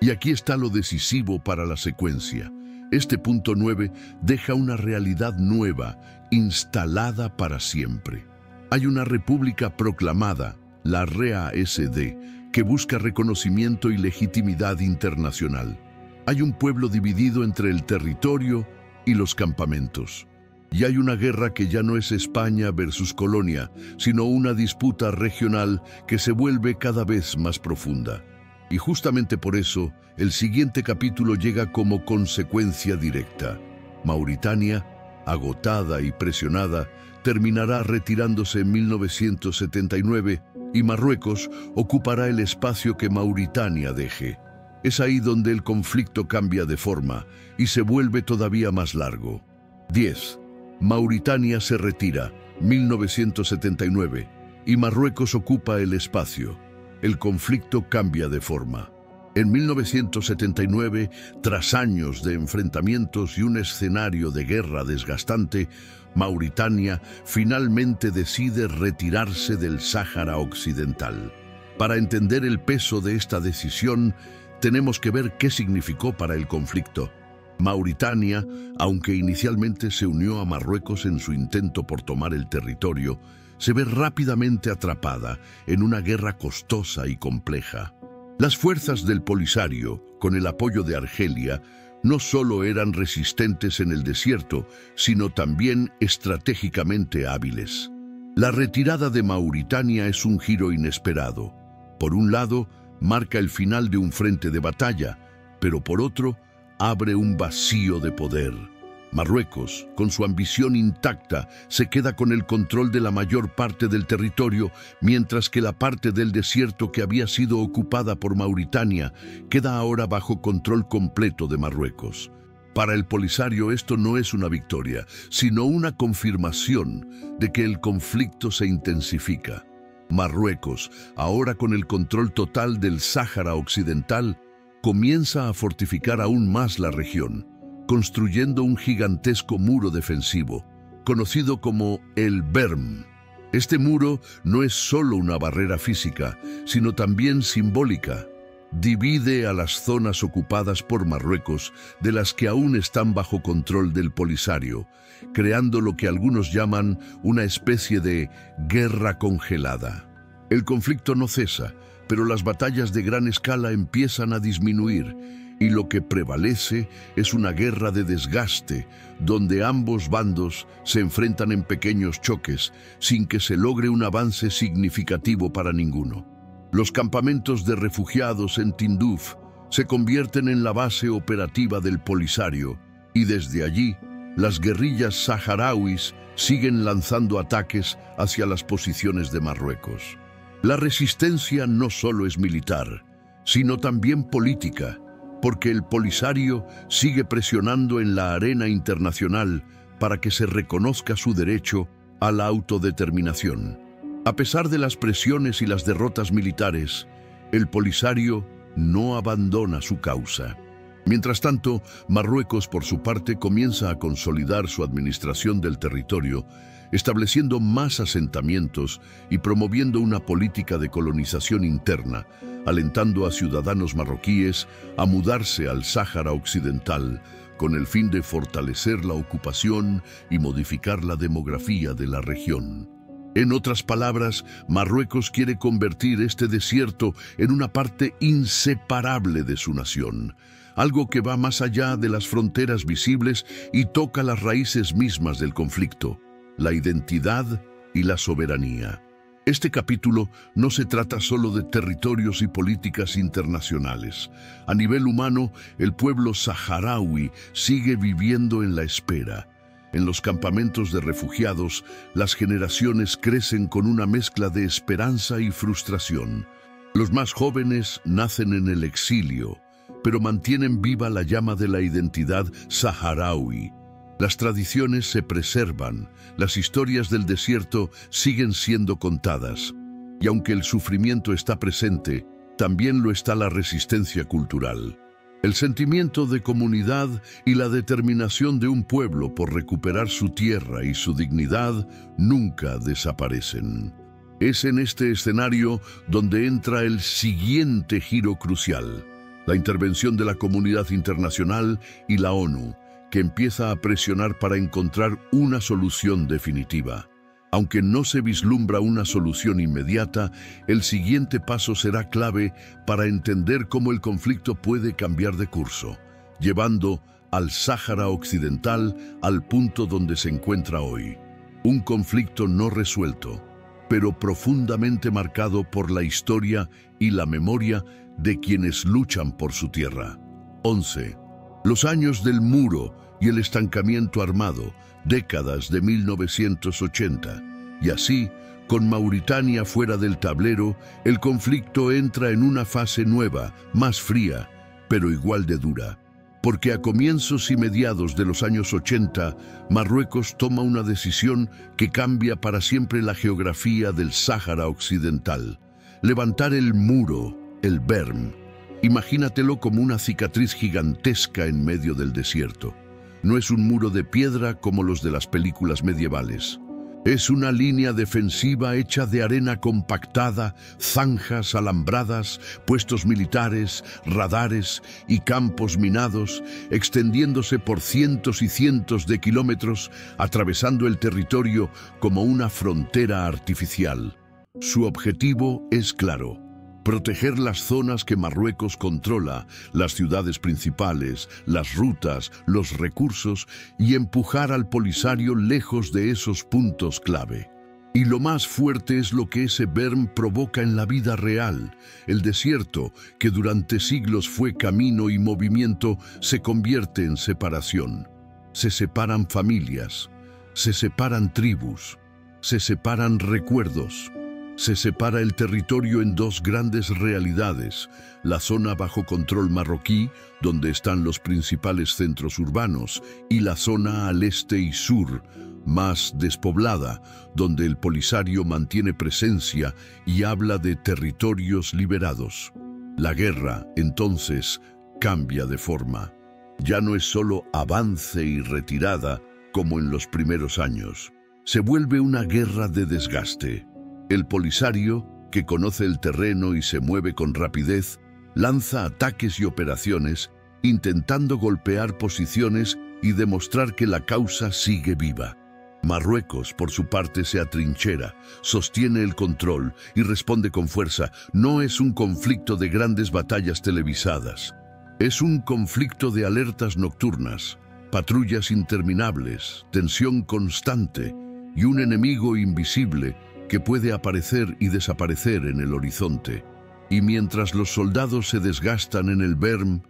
Y aquí está lo decisivo para la secuencia. Este punto 9 deja una realidad nueva, instalada para siempre. Hay una república proclamada, la RASD, que busca reconocimiento y legitimidad internacional. Hay un pueblo dividido entre el territorio y los campamentos. Y hay una guerra que ya no es España versus Colonia, sino una disputa regional que se vuelve cada vez más profunda. Y justamente por eso, el siguiente capítulo llega como consecuencia directa. Mauritania, agotada y presionada, terminará retirándose en 1979 y Marruecos ocupará el espacio que Mauritania deje. Es ahí donde el conflicto cambia de forma y se vuelve todavía más largo. 10. Mauritania se retira, 1979, y Marruecos ocupa el espacio. El conflicto cambia de forma. En 1979, tras años de enfrentamientos y un escenario de guerra desgastante, Mauritania finalmente decide retirarse del Sáhara Occidental. Para entender el peso de esta decisión, tenemos que ver qué significó para el conflicto. Mauritania, aunque inicialmente se unió a Marruecos en su intento por tomar el territorio, se ve rápidamente atrapada en una guerra costosa y compleja. Las fuerzas del Polisario, con el apoyo de Argelia, no solo eran resistentes en el desierto, sino también estratégicamente hábiles. La retirada de Mauritania es un giro inesperado. Por un lado, marca el final de un frente de batalla, pero por otro, abre un vacío de poder. Marruecos, con su ambición intacta, se queda con el control de la mayor parte del territorio, mientras que la parte del desierto que había sido ocupada por Mauritania queda ahora bajo control completo de Marruecos. Para el Polisario esto no es una victoria, sino una confirmación de que el conflicto se intensifica. Marruecos, ahora con el control total del Sáhara Occidental, comienza a fortificar aún más la región, construyendo un gigantesco muro defensivo, conocido como el Berm. Este muro no es solo una barrera física, sino también simbólica. divide a las zonas ocupadas por Marruecos de las que aún están bajo control del Polisario, creando lo que algunos llaman una especie de guerra congelada. El conflicto no cesa, pero las batallas de gran escala empiezan a disminuir, y lo que prevalece es una guerra de desgaste, donde ambos bandos se enfrentan en pequeños choques, sin que se logre un avance significativo para ninguno. Los campamentos de refugiados en Tinduf se convierten en la base operativa del Polisario, y desde allí, las guerrillas saharauis siguen lanzando ataques hacia las posiciones de Marruecos. La resistencia no solo es militar, sino también política, porque el Polisario sigue presionando en la arena internacional para que se reconozca su derecho a la autodeterminación. A pesar de las presiones y las derrotas militares, el Polisario no abandona su causa. Mientras tanto, Marruecos, por su parte, comienza a consolidar su administración del territorio, estableciendo más asentamientos y promoviendo una política de colonización interna, alentando a ciudadanos marroquíes a mudarse al Sáhara Occidental, con el fin de fortalecer la ocupación y modificar la demografía de la región. En otras palabras, Marruecos quiere convertir este desierto en una parte inseparable de su nación, algo que va más allá de las fronteras visibles y toca las raíces mismas del conflicto, la identidad y la soberanía. Este capítulo no se trata solo de territorios y políticas internacionales. A nivel humano, el pueblo saharaui sigue viviendo en la espera. En los campamentos de refugiados, las generaciones crecen con una mezcla de esperanza y frustración. Los más jóvenes nacen en el exilio, pero mantienen viva la llama de la identidad saharaui. Las tradiciones se preservan, las historias del desierto siguen siendo contadas. Y aunque el sufrimiento está presente, también lo está la resistencia cultural. El sentimiento de comunidad y la determinación de un pueblo por recuperar su tierra y su dignidad nunca desaparecen. Es en este escenario donde entra el siguiente giro crucial, la intervención de la comunidad internacional y la ONU, que empieza a presionar para encontrar una solución definitiva. Aunque no se vislumbra una solución inmediata, el siguiente paso será clave para entender cómo el conflicto puede cambiar de curso, llevando al Sáhara Occidental al punto donde se encuentra hoy. Un conflicto no resuelto, pero profundamente marcado por la historia y la memoria de quienes luchan por su tierra. 11. Los años del muro y el estancamiento armado, décadas de 1980. Y así, con Mauritania fuera del tablero, el conflicto entra en una fase nueva, más fría, pero igual de dura. Porque a comienzos y mediados de los años 80, Marruecos toma una decisión que cambia para siempre la geografía del Sáhara Occidental. Levantar el muro, el berm. Imagínatelo como una cicatriz gigantesca en medio del desierto. No es un muro de piedra como los de las películas medievales. Es una línea defensiva hecha de arena compactada, zanjas alambradas, puestos militares, radares y campos minados, extendiéndose por cientos y cientos de kilómetros, atravesando el territorio como una frontera artificial. Su objetivo es claro: proteger las zonas que Marruecos controla, las ciudades principales, las rutas, los recursos, y empujar al Polisario lejos de esos puntos clave. Y lo más fuerte es lo que ese berm provoca en la vida real. El desierto, que durante siglos fue camino y movimiento, se convierte en separación. Se separan familias, se separan tribus, se separan recuerdos. Se separa el territorio en dos grandes realidades: la zona bajo control marroquí, donde están los principales centros urbanos, y la zona al este y sur, más despoblada, donde el Polisario mantiene presencia y habla de territorios liberados. La guerra, entonces, cambia de forma. Ya no es solo avance y retirada como en los primeros años. Se vuelve una guerra de desgaste. El Polisario, que conoce el terreno y se mueve con rapidez, lanza ataques y operaciones, intentando golpear posiciones y demostrar que la causa sigue viva. Marruecos, por su parte, se atrinchera, sostiene el control y responde con fuerza. No es un conflicto de grandes batallas televisadas. Es un conflicto de alertas nocturnas, patrullas interminables, tensión constante y un enemigo invisible que puede aparecer y desaparecer en el horizonte. Y mientras los soldados se desgastan en el Berm,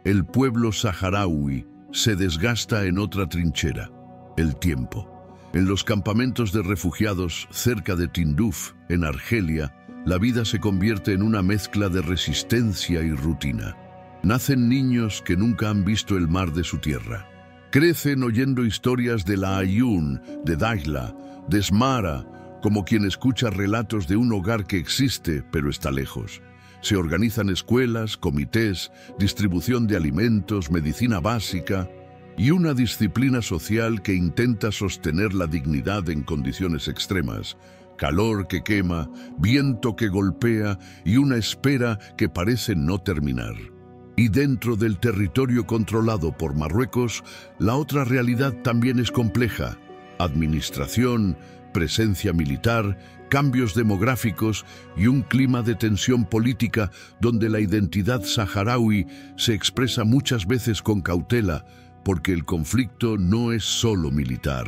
el pueblo saharaui se desgasta en otra trinchera, el tiempo. En los campamentos de refugiados cerca de Tindouf, en Argelia, la vida se convierte en una mezcla de resistencia y rutina. Nacen niños que nunca han visto el mar de su tierra. Crecen oyendo historias de la Ayun, de Dakhla, de Smara, como quien escucha relatos de un hogar que existe, pero está lejos. Se organizan escuelas, comités, distribución de alimentos, medicina básica y una disciplina social que intenta sostener la dignidad en condiciones extremas. Calor que quema, viento que golpea y una espera que parece no terminar. Y dentro del territorio controlado por Marruecos, la otra realidad también es compleja. Administración, presencia militar, cambios demográficos y un clima de tensión política donde la identidad saharaui se expresa muchas veces con cautela, porque el conflicto no es solo militar.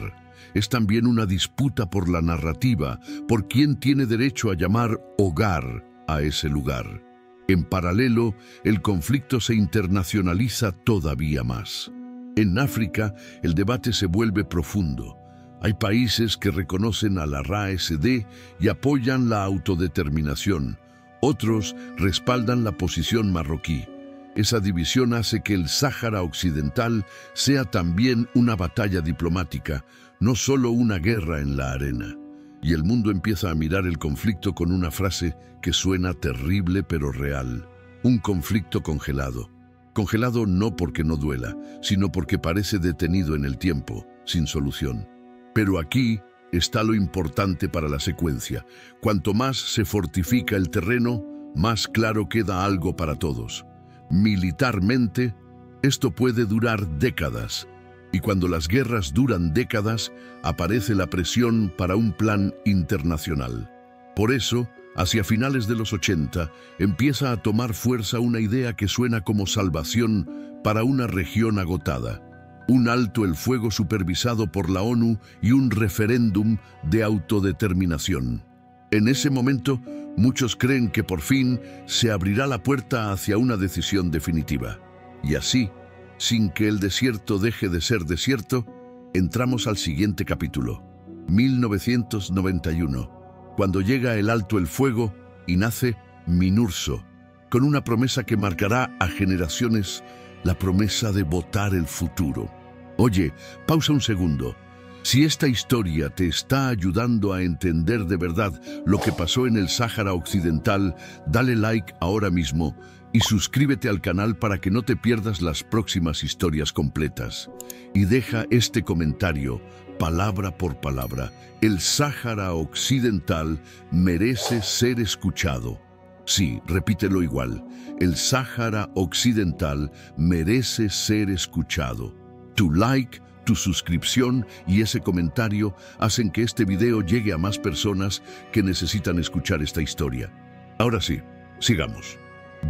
Es también una disputa por la narrativa, por quién tiene derecho a llamar hogar a ese lugar. En paralelo, el conflicto se internacionaliza todavía más. En África, el debate se vuelve profundo. Hay países que reconocen a la RASD y apoyan la autodeterminación. Otros respaldan la posición marroquí. Esa división hace que el Sáhara Occidental sea también una batalla diplomática, no solo una guerra en la arena. Y el mundo empieza a mirar el conflicto con una frase que suena terrible pero real. Un conflicto congelado. Congelado no porque no duela, sino porque parece detenido en el tiempo, sin solución. Pero aquí está lo importante para la secuencia. Cuanto más se fortifica el terreno, más claro queda algo para todos. Militarmente, esto puede durar décadas. Y cuando las guerras duran décadas, aparece la presión para un plan internacional. Por eso, hacia finales de los 80, empieza a tomar fuerza una idea que suena como salvación para una región agotada. Un alto el fuego supervisado por la ONU y un referéndum de autodeterminación. En ese momento, muchos creen que por fin se abrirá la puerta hacia una decisión definitiva. Y así, sin que el desierto deje de ser desierto, entramos al siguiente capítulo, 1991, cuando llega el alto el fuego y nace MINURSO, con una promesa que marcará a generaciones, la promesa de votar el futuro. Oye, pausa un segundo. Si esta historia te está ayudando a entender de verdad lo que pasó en el Sáhara Occidental, dale like ahora mismo y suscríbete al canal para que no te pierdas las próximas historias completas. Y deja este comentario, palabra por palabra. El Sáhara Occidental merece ser escuchado. Sí, repítelo igual. El Sáhara Occidental merece ser escuchado. Tu like, tu suscripción y ese comentario hacen que este video llegue a más personas que necesitan escuchar esta historia. Ahora sí, sigamos.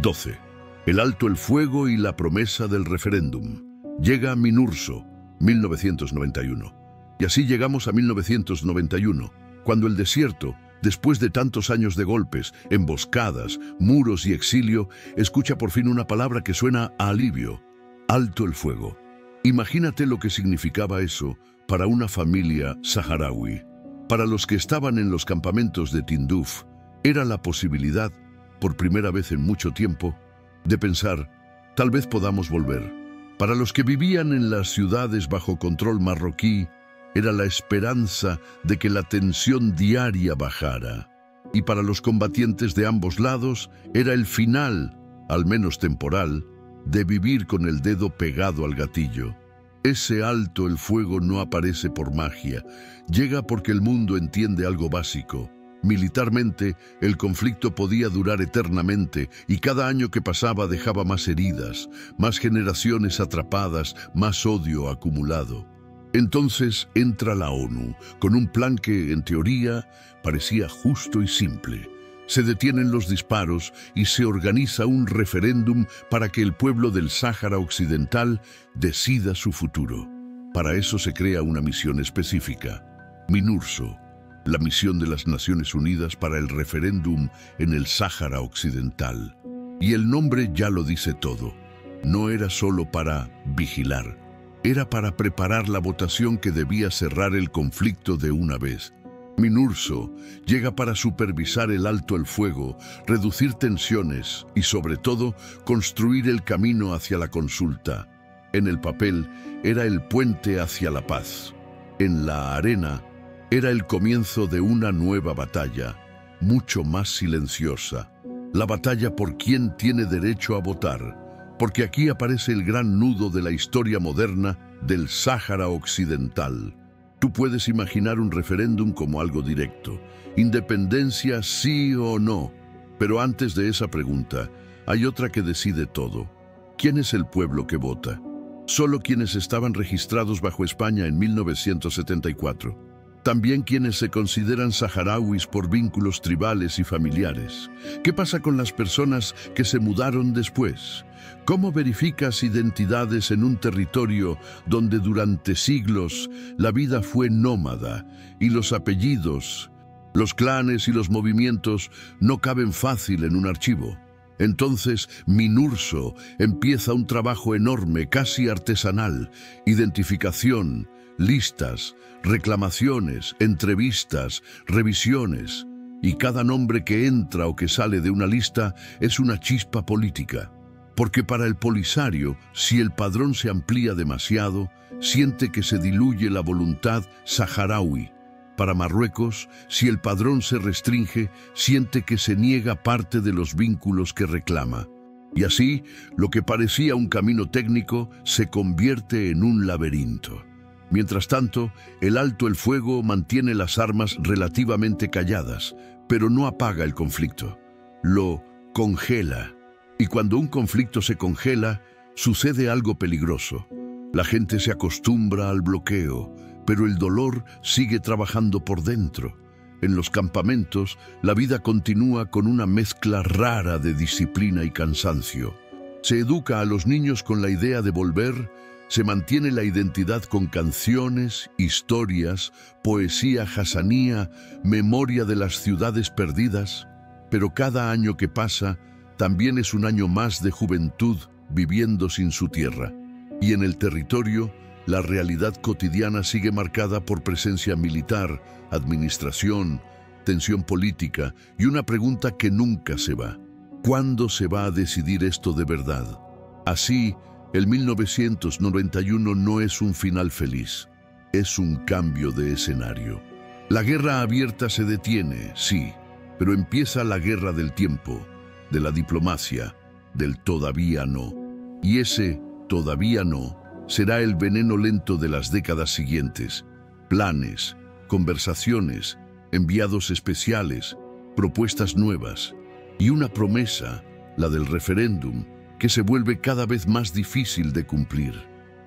12. El alto el fuego y la promesa del referéndum. Llega MINURSO, 1991. Y así llegamos a 1991, cuando el desierto, después de tantos años de golpes, emboscadas, muros y exilio, escucha por fin una palabra que suena a alivio. Alto el fuego. Imagínate lo que significaba eso para una familia saharaui. Para los que estaban en los campamentos de Tindouf, era la posibilidad, por primera vez en mucho tiempo, de pensar, tal vez podamos volver. Para los que vivían en las ciudades bajo control marroquí, era la esperanza de que la tensión diaria bajara. Y para los combatientes de ambos lados, era el final, al menos temporal, de vivir con el dedo pegado al gatillo. Ese alto el fuego no aparece por magia, llega porque el mundo entiende algo básico. Militarmente, el conflicto podía durar eternamente y cada año que pasaba dejaba más heridas, más generaciones atrapadas, más odio acumulado. Entonces entra la ONU, con un plan que, en teoría, parecía justo y simple. Se detienen los disparos y se organiza un referéndum para que el pueblo del Sáhara Occidental decida su futuro. Para eso se crea una misión específica, MINURSO, la misión de las Naciones Unidas para el referéndum en el Sáhara Occidental. Y el nombre ya lo dice todo. No era solo para vigilar, era para preparar la votación que debía cerrar el conflicto de una vez. MINURSO llega para supervisar el alto el fuego, reducir tensiones y, sobre todo, construir el camino hacia la consulta. En el papel, era el puente hacia la paz. En la arena, era el comienzo de una nueva batalla, mucho más silenciosa. La batalla por quién tiene derecho a votar, porque aquí aparece el gran nudo de la historia moderna del Sáhara Occidental. Tú puedes imaginar un referéndum como algo directo, independencia sí o no, pero antes de esa pregunta, hay otra que decide todo. ¿Quién es el pueblo que vota? Solo quienes estaban registrados bajo España en 1974. También quienes se consideran saharauis por vínculos tribales y familiares. ¿Qué pasa con las personas que se mudaron después? ¿Cómo verificas identidades en un territorio donde durante siglos la vida fue nómada y los apellidos, los clanes y los movimientos no caben fácil en un archivo? Entonces, MINURSO empieza un trabajo enorme, casi artesanal: identificación, listas, reclamaciones, entrevistas, revisiones. Y cada nombre que entra o que sale de una lista es una chispa política. Porque para el Polisario, si el padrón se amplía demasiado, siente que se diluye la voluntad saharaui. Para Marruecos, si el padrón se restringe, siente que se niega parte de los vínculos que reclama. Y así, lo que parecía un camino técnico se convierte en un laberinto. Mientras tanto, el alto el fuego mantiene las armas relativamente calladas, pero no apaga el conflicto. Lo congela. Y cuando un conflicto se congela, sucede algo peligroso. La gente se acostumbra al bloqueo, pero el dolor sigue trabajando por dentro. En los campamentos, la vida continúa con una mezcla rara de disciplina y cansancio. Se educa a los niños con la idea de volver, se mantiene la identidad con canciones, historias, poesía hasanía, memoria de las ciudades perdidas, pero cada año que pasa también es un año más de juventud viviendo sin su tierra. Y en el territorio, la realidad cotidiana sigue marcada por presencia militar, administración, tensión política y una pregunta que nunca se va: ¿cuándo se va a decidir esto de verdad? Así, el 1991 no es un final feliz, es un cambio de escenario. La guerra abierta se detiene, sí, pero empieza la guerra del tiempo, de la diplomacia, del todavía no. Y ese todavía no será el veneno lento de las décadas siguientes. Planes, conversaciones, enviados especiales, propuestas nuevas y una promesa, la del referéndum, que se vuelve cada vez más difícil de cumplir.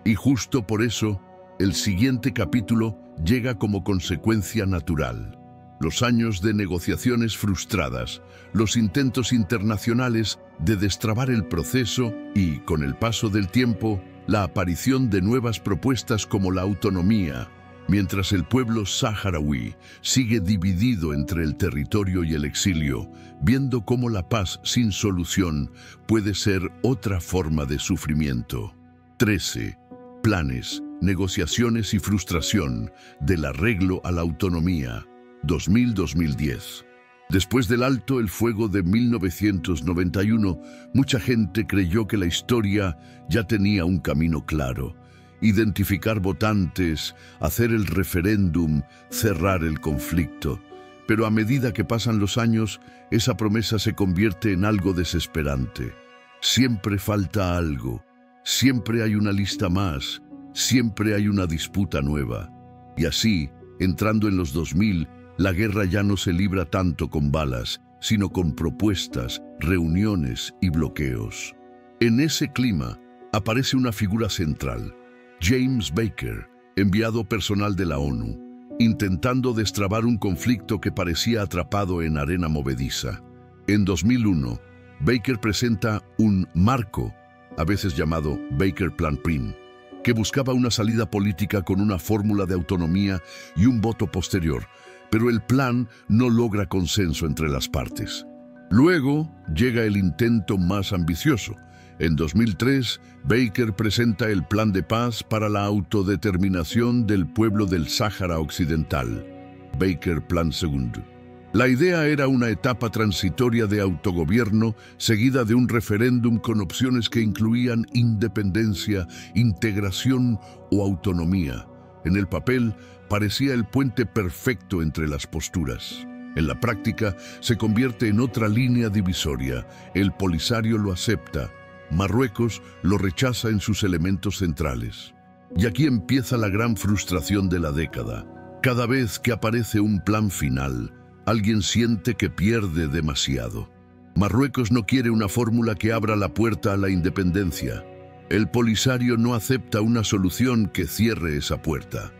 Y justo por eso, el siguiente capítulo llega como consecuencia natural. Los años de negociaciones frustradas, los intentos internacionales de destrabar el proceso y, con el paso del tiempo, la aparición de nuevas propuestas como la autonomía, mientras el pueblo saharaui sigue dividido entre el territorio y el exilio, viendo cómo la paz sin solución puede ser otra forma de sufrimiento. 13. Planes, negociaciones y frustración del arreglo a la autonomía, 2000-2010. Después del alto el fuego de 1991, mucha gente creyó que la historia ya tenía un camino claro: identificar votantes, hacer el referéndum, cerrar el conflicto. Pero a medida que pasan los años, esa promesa se convierte en algo desesperante. Siempre falta algo, siempre hay una lista más, siempre hay una disputa nueva. Y así, entrando en los 2000, La guerra ya no se libra tanto con balas, sino con propuestas, reuniones y bloqueos. En ese clima aparece una figura central, James Baker, enviado personal de la ONU, intentando destrabar un conflicto que parecía atrapado en arena movediza. En 2001, Baker presenta un marco, a veces llamado Baker Plan PRIM, que buscaba una salida política con una fórmula de autonomía y un voto posterior, pero el plan no logra consenso entre las partes. Luego llega el intento más ambicioso. En 2003, Baker presenta el Plan de Paz para la autodeterminación del pueblo del Sáhara Occidental, Baker Plan II. La idea era una etapa transitoria de autogobierno seguida de un referéndum con opciones que incluían independencia, integración o autonomía. En el papel parecía el puente perfecto entre las posturas. En la práctica se convierte en otra línea divisoria. El Polisario lo acepta, Marruecos lo rechaza en sus elementos centrales. Y aquí empieza la gran frustración de la década. Cada vez que aparece un plan final, alguien siente que pierde demasiado. Marruecos no quiere una fórmula que abra la puerta a la independencia. El Polisario no acepta una solución que cierre esa puerta.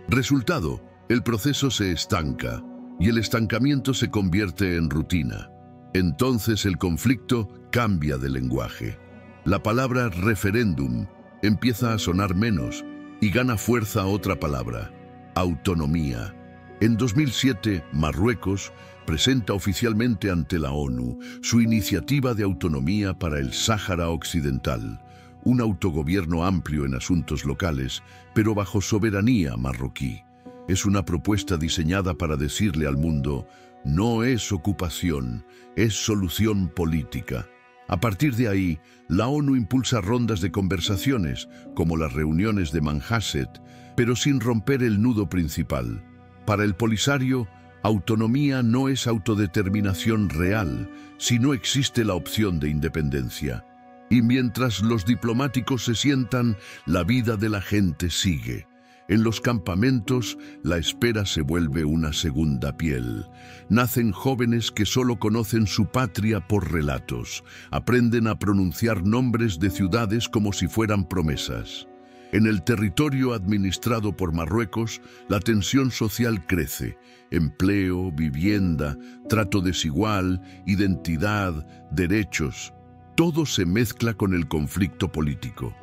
Resultado, el proceso se estanca y el estancamiento se convierte en rutina. Entonces el conflicto cambia de lenguaje. La palabra referéndum empieza a sonar menos y gana fuerza otra palabra, autonomía. En 2007, Marruecos presenta oficialmente ante la ONU su iniciativa de autonomía para el Sáhara Occidental, un autogobierno amplio en asuntos locales, pero bajo soberanía marroquí. Es una propuesta diseñada para decirle al mundo, no es ocupación, es solución política. A partir de ahí, la ONU impulsa rondas de conversaciones, como las reuniones de Manhasset, pero sin romper el nudo principal. Para el Polisario, autonomía no es autodeterminación real, si no existe la opción de independencia. Y mientras los diplomáticos se sientan, la vida de la gente sigue. En los campamentos, la espera se vuelve una segunda piel. Nacen jóvenes que solo conocen su patria por relatos. Aprenden a pronunciar nombres de ciudades como si fueran promesas. En el territorio administrado por Marruecos, la tensión social crece. Empleo, vivienda, trato desigual, identidad, derechos. Todo se mezcla con el conflicto político.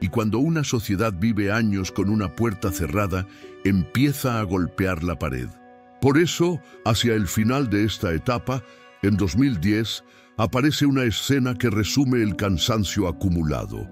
Y cuando una sociedad vive años con una puerta cerrada, empieza a golpear la pared. Por eso, hacia el final de esta etapa, en 2010, aparece una escena que resume el cansancio acumulado.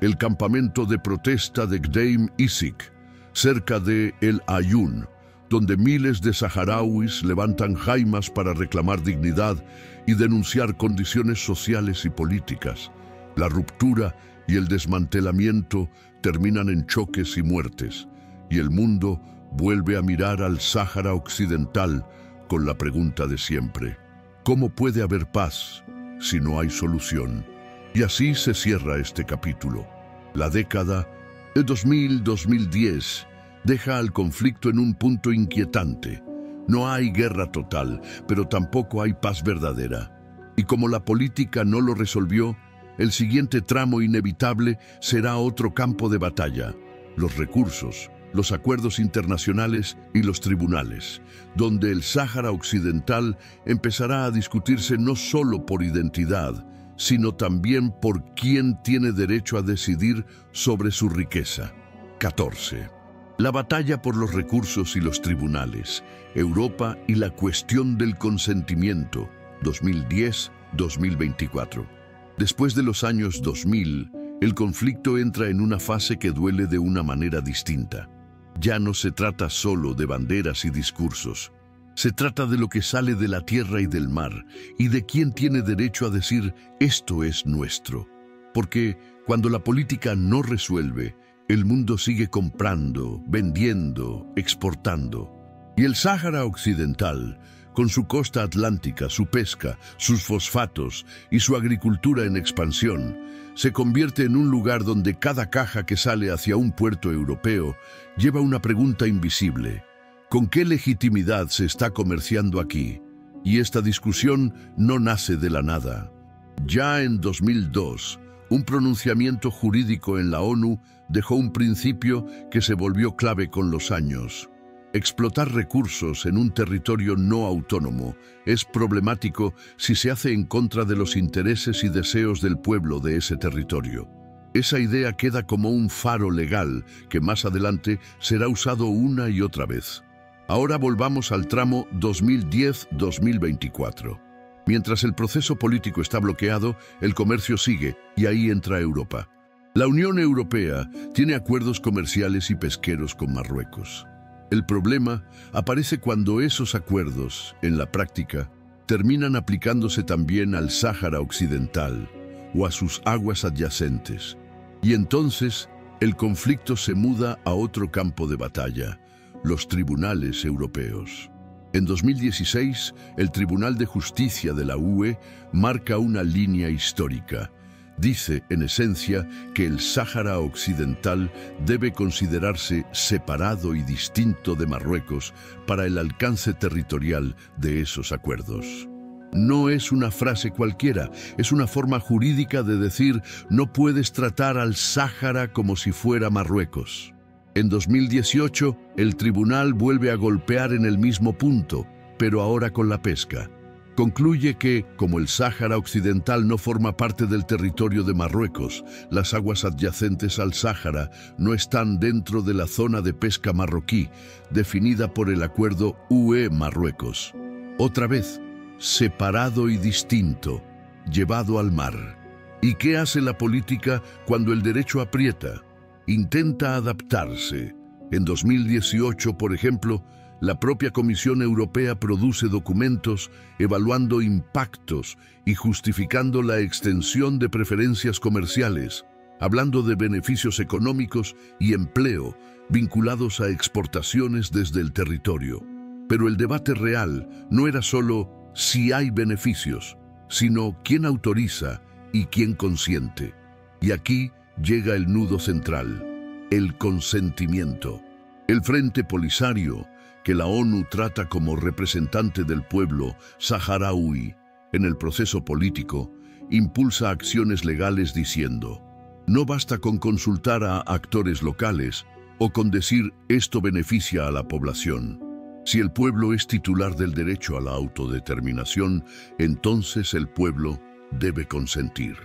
El campamento de protesta de Gdeim Izik, cerca de El Aaiún, donde miles de saharauis levantan jaimas para reclamar dignidad y denunciar condiciones sociales y políticas. La ruptura y el desmantelamiento terminan en choques y muertes, y el mundo vuelve a mirar al Sáhara Occidental con la pregunta de siempre: ¿cómo puede haber paz si no hay solución? Y así se cierra este capítulo. La década de 2000-2010 deja al conflicto en un punto inquietante. No hay guerra total, pero tampoco hay paz verdadera. Y como la política no lo resolvió, el siguiente tramo inevitable será otro campo de batalla: los recursos, los acuerdos internacionales y los tribunales, donde el Sáhara Occidental empezará a discutirse no solo por identidad, sino también por quién tiene derecho a decidir sobre su riqueza. 14. La batalla por los recursos y los tribunales, Europa y la cuestión del consentimiento, 2010-2024. Después de los años 2000, el conflicto entra en una fase que duele de una manera distinta. Ya no se trata solo de banderas y discursos. Se trata de lo que sale de la tierra y del mar, y de quién tiene derecho a decir «esto es nuestro». Porque cuando la política no resuelve, el mundo sigue comprando, vendiendo, exportando. Y el Sáhara Occidental, con su costa atlántica, su pesca, sus fosfatos y su agricultura en expansión, se convierte en un lugar donde cada caja que sale hacia un puerto europeo lleva una pregunta invisible: ¿Con qué legitimidad se está comerciando aquí? Y esta discusión no nace de la nada. Ya en 2002, un pronunciamiento jurídico en la ONU dejó un principio que se volvió clave con los años. Explotar recursos en un territorio no autónomo es problemático si se hace en contra de los intereses y deseos del pueblo de ese territorio. Esa idea queda como un faro legal que más adelante será usado una y otra vez. Ahora volvamos al tramo 2010-2024. Mientras el proceso político está bloqueado, el comercio sigue y ahí entra Europa. La Unión Europea tiene acuerdos comerciales y pesqueros con Marruecos. El problema aparece cuando esos acuerdos, en la práctica, terminan aplicándose también al Sáhara Occidental o a sus aguas adyacentes. Y entonces, el conflicto se muda a otro campo de batalla, los tribunales europeos. En 2016, el Tribunal de Justicia de la UE marca una línea histórica. Dice, en esencia, que el Sáhara Occidental debe considerarse separado y distinto de Marruecos para el alcance territorial de esos acuerdos. No es una frase cualquiera, es una forma jurídica de decir no puedes tratar al Sáhara como si fuera Marruecos. En 2018, el tribunal vuelve a golpear en el mismo punto, pero ahora con la pesca. Concluye que, como el Sáhara Occidental no forma parte del territorio de Marruecos, las aguas adyacentes al Sáhara no están dentro de la zona de pesca marroquí, definida por el acuerdo UE-Marruecos. Otra vez, separado y distinto, llevado al mar. ¿Y qué hace la política cuando el derecho aprieta? Intenta adaptarse. En 2018, por ejemplo, la propia Comisión Europea produce documentos evaluando impactos y justificando la extensión de preferencias comerciales, hablando de beneficios económicos y empleo vinculados a exportaciones desde el territorio. Pero el debate real no era solo si hay beneficios, sino quién autoriza y quién consiente. Y aquí llega el nudo central, el consentimiento. El Frente Polisario, que la ONU trata como representante del pueblo saharaui en el proceso político, impulsa acciones legales diciendo: no basta con consultar a actores locales o con decir esto beneficia a la población. Si el pueblo es titular del derecho a la autodeterminación, entonces el pueblo debe consentir.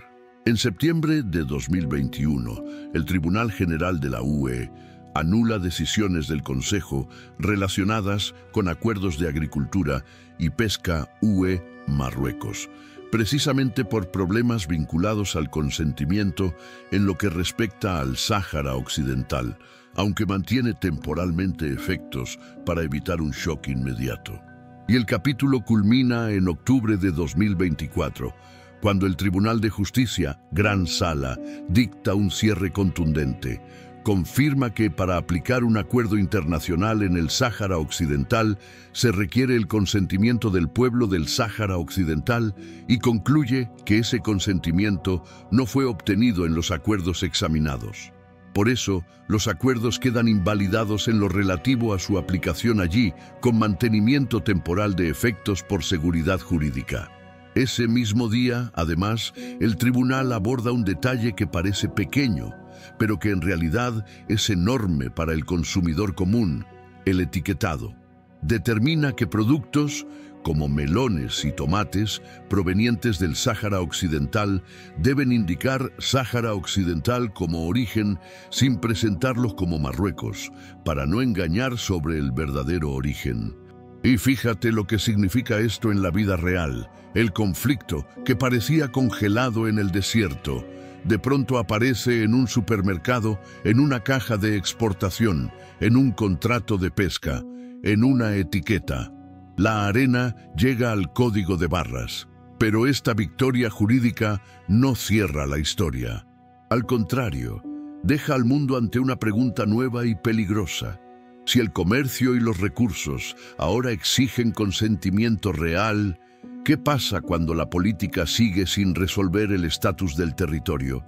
En septiembre de 2021, el Tribunal General de la UE anula decisiones del Consejo relacionadas con acuerdos de agricultura y pesca UE-Marruecos, precisamente por problemas vinculados al consentimiento en lo que respecta al Sáhara Occidental, aunque mantiene temporalmente efectos para evitar un shock inmediato. Y el capítulo culmina en octubre de 2024, cuando el Tribunal de Justicia, Gran Sala, dicta un cierre contundente. Confirma que para aplicar un acuerdo internacional en el Sáhara Occidental se requiere el consentimiento del pueblo del Sáhara Occidental y concluye que ese consentimiento no fue obtenido en los acuerdos examinados. Por eso, los acuerdos quedan invalidados en lo relativo a su aplicación allí, con mantenimiento temporal de efectos por seguridad jurídica. Ese mismo día, además, el tribunal aborda un detalle que parece pequeño, pero que en realidad es enorme para el consumidor común: el etiquetado. Determina que productos como melones y tomates provenientes del Sáhara Occidental deben indicar Sáhara Occidental como origen sin presentarlos como Marruecos, para no engañar sobre el verdadero origen. Y fíjate lo que significa esto en la vida real. El conflicto, que parecía congelado en el desierto, de pronto aparece en un supermercado, en una caja de exportación, en un contrato de pesca, en una etiqueta. La arena llega al código de barras, pero esta victoria jurídica no cierra la historia. Al contrario, deja al mundo ante una pregunta nueva y peligrosa. Si el comercio y los recursos ahora exigen consentimiento real, ¿qué pasa cuando la política sigue sin resolver el estatus del territorio?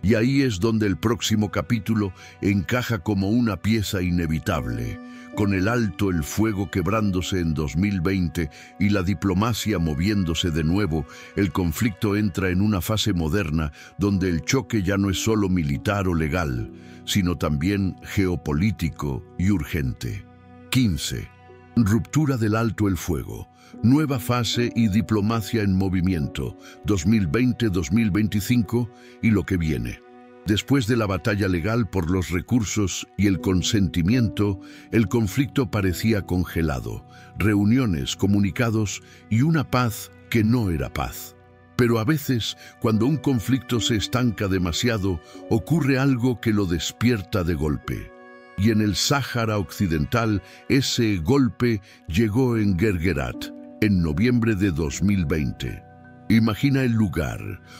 Y ahí es donde el próximo capítulo encaja como una pieza inevitable, con el alto el fuego quebrándose en 2020 y la diplomacia moviéndose de nuevo. El conflicto entra en una fase moderna donde el choque ya no es solo militar o legal, sino también geopolítico y urgente. 15. Ruptura del alto el fuego. Nueva fase y diplomacia en movimiento, 2020-2025 y lo que viene. Después de la batalla legal por los recursos y el consentimiento, el conflicto parecía congelado. Reuniones, comunicados y una paz que no era paz. Pero a veces, cuando un conflicto se estanca demasiado, ocurre algo que lo despierta de golpe. Y en el Sáhara Occidental, ese golpe llegó en Guerguerat, en noviembre de 2020. Imagina el lugar,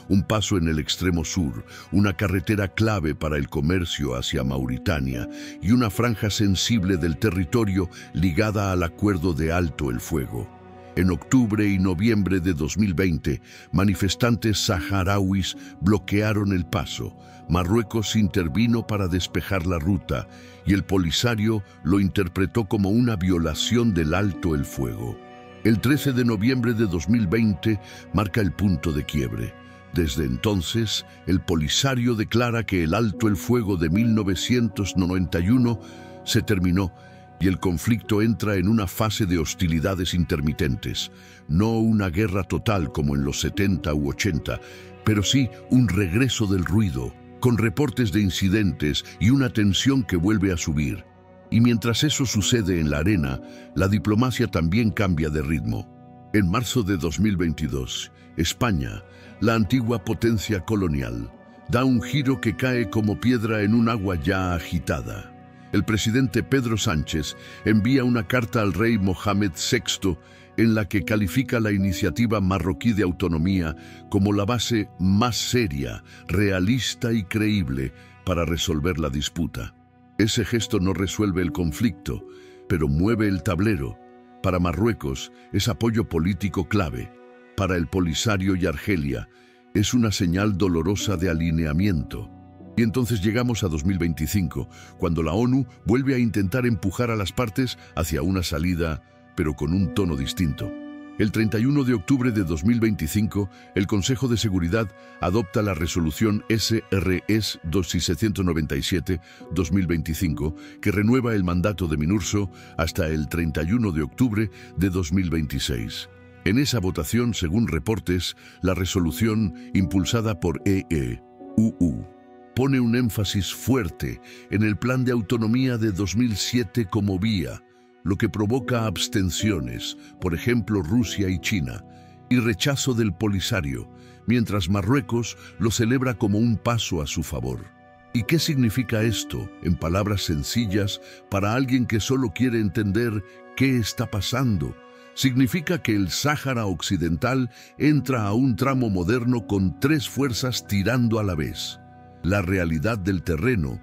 un paso en el extremo sur, una carretera clave para el comercio hacia Mauritania y una franja sensible del territorio ligada al acuerdo de alto el fuego. En octubre y noviembre de 2020, manifestantes saharauis bloquearon el paso. Marruecos intervino para despejar la ruta y el Polisario lo interpretó como una violación del alto el fuego. El 13 de noviembre de 2020 marca el punto de quiebre. Desde entonces, el Polisario declara que el alto el fuego de 1991 se terminó y el conflicto entra en una fase de hostilidades intermitentes. No una guerra total como en los 70 u 80, pero sí un regreso del ruido, con reportes de incidentes y una tensión que vuelve a subir. Y mientras eso sucede en la arena, la diplomacia también cambia de ritmo. En marzo de 2022, España, la antigua potencia colonial, da un giro que cae como piedra en un agua ya agitada. El presidente Pedro Sánchez envía una carta al rey Mohamed VI en la que califica la iniciativa marroquí de autonomía como la base más seria, realista y creíble para resolver la disputa. Ese gesto no resuelve el conflicto, pero mueve el tablero. Para Marruecos es apoyo político clave. Para el Polisario y Argelia es una señal dolorosa de alineamiento. Y entonces llegamos a 2025, cuando la ONU vuelve a intentar empujar a las partes hacia una salida, pero con un tono distinto. El 31 de octubre de 2025, el Consejo de Seguridad adopta la resolución SRS 2797-2025, que renueva el mandato de MINURSO hasta el 31 de octubre de 2026. En esa votación, según reportes, la resolución, impulsada por EEUU, pone un énfasis fuerte en el Plan de Autonomía de 2007 como vía, lo que provoca abstenciones, por ejemplo Rusia y China, y rechazo del Polisario, mientras Marruecos lo celebra como un paso a su favor. ¿Y qué significa esto, en palabras sencillas, para alguien que solo quiere entender qué está pasando? Significa que el Sáhara Occidental entra a un tramo moderno con tres fuerzas tirando a la vez. La realidad del terreno,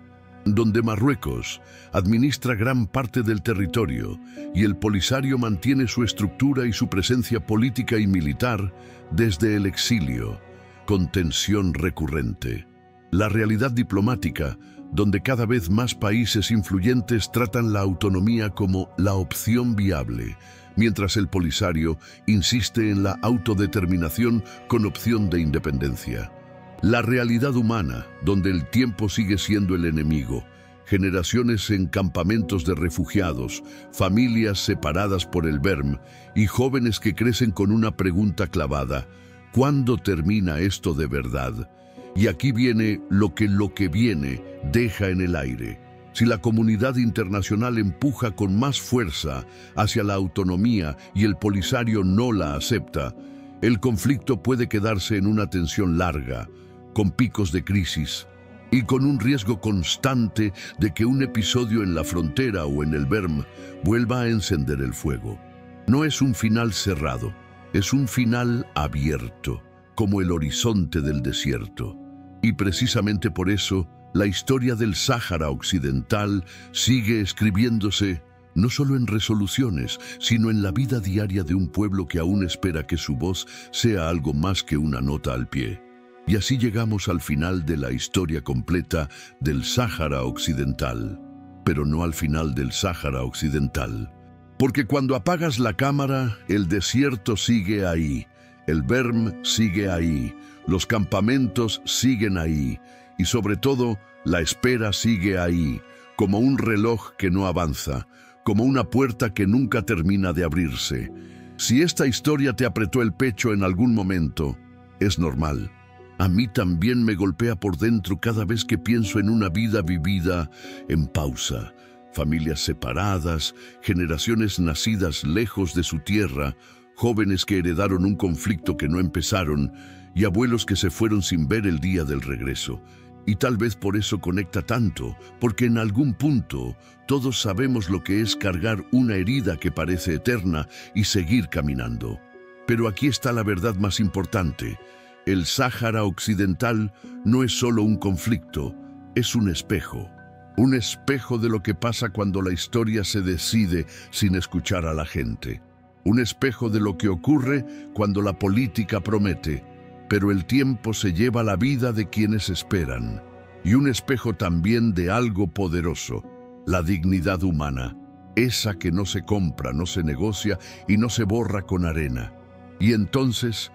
donde Marruecos administra gran parte del territorio y el Polisario mantiene su estructura y su presencia política y militar desde el exilio, con tensión recurrente. La realidad diplomática, donde cada vez más países influyentes tratan la autonomía como la opción viable, mientras el Polisario insiste en la autodeterminación con opción de independencia. La realidad humana, donde el tiempo sigue siendo el enemigo, generaciones en campamentos de refugiados, familias separadas por el Berm y jóvenes que crecen con una pregunta clavada: ¿cuándo termina esto de verdad? Y aquí viene lo que viene deja en el aire. Si la comunidad internacional empuja con más fuerza hacia la autonomía y el Polisario no la acepta, el conflicto puede quedarse en una tensión larga, con picos de crisis y con un riesgo constante de que un episodio en la frontera o en el Berm vuelva a encender el fuego. No es un final cerrado, es un final abierto, como el horizonte del desierto. Y precisamente por eso, la historia del Sáhara Occidental sigue escribiéndose no solo en resoluciones, sino en la vida diaria de un pueblo que aún espera que su voz sea algo más que una nota al pie. Y así llegamos al final de la historia completa del Sáhara Occidental, pero no al final del Sáhara Occidental. Porque cuando apagas la cámara, el desierto sigue ahí, el berm sigue ahí, los campamentos siguen ahí, y sobre todo, la espera sigue ahí, como un reloj que no avanza, como una puerta que nunca termina de abrirse. Si esta historia te apretó el pecho en algún momento, es normal. A mí también me golpea por dentro cada vez que pienso en una vida vivida en pausa. Familias separadas, generaciones nacidas lejos de su tierra, jóvenes que heredaron un conflicto que no empezaron y abuelos que se fueron sin ver el día del regreso. Y tal vez por eso conecta tanto, porque en algún punto todos sabemos lo que es cargar una herida que parece eterna y seguir caminando. Pero aquí está la verdad más importante. El Sáhara Occidental no es solo un conflicto, es un espejo. Un espejo de lo que pasa cuando la historia se decide sin escuchar a la gente. Un espejo de lo que ocurre cuando la política promete, pero el tiempo se lleva la vida de quienes esperan. Y un espejo también de algo poderoso, la dignidad humana, esa que no se compra, no se negocia y no se borra con arena. Y entonces,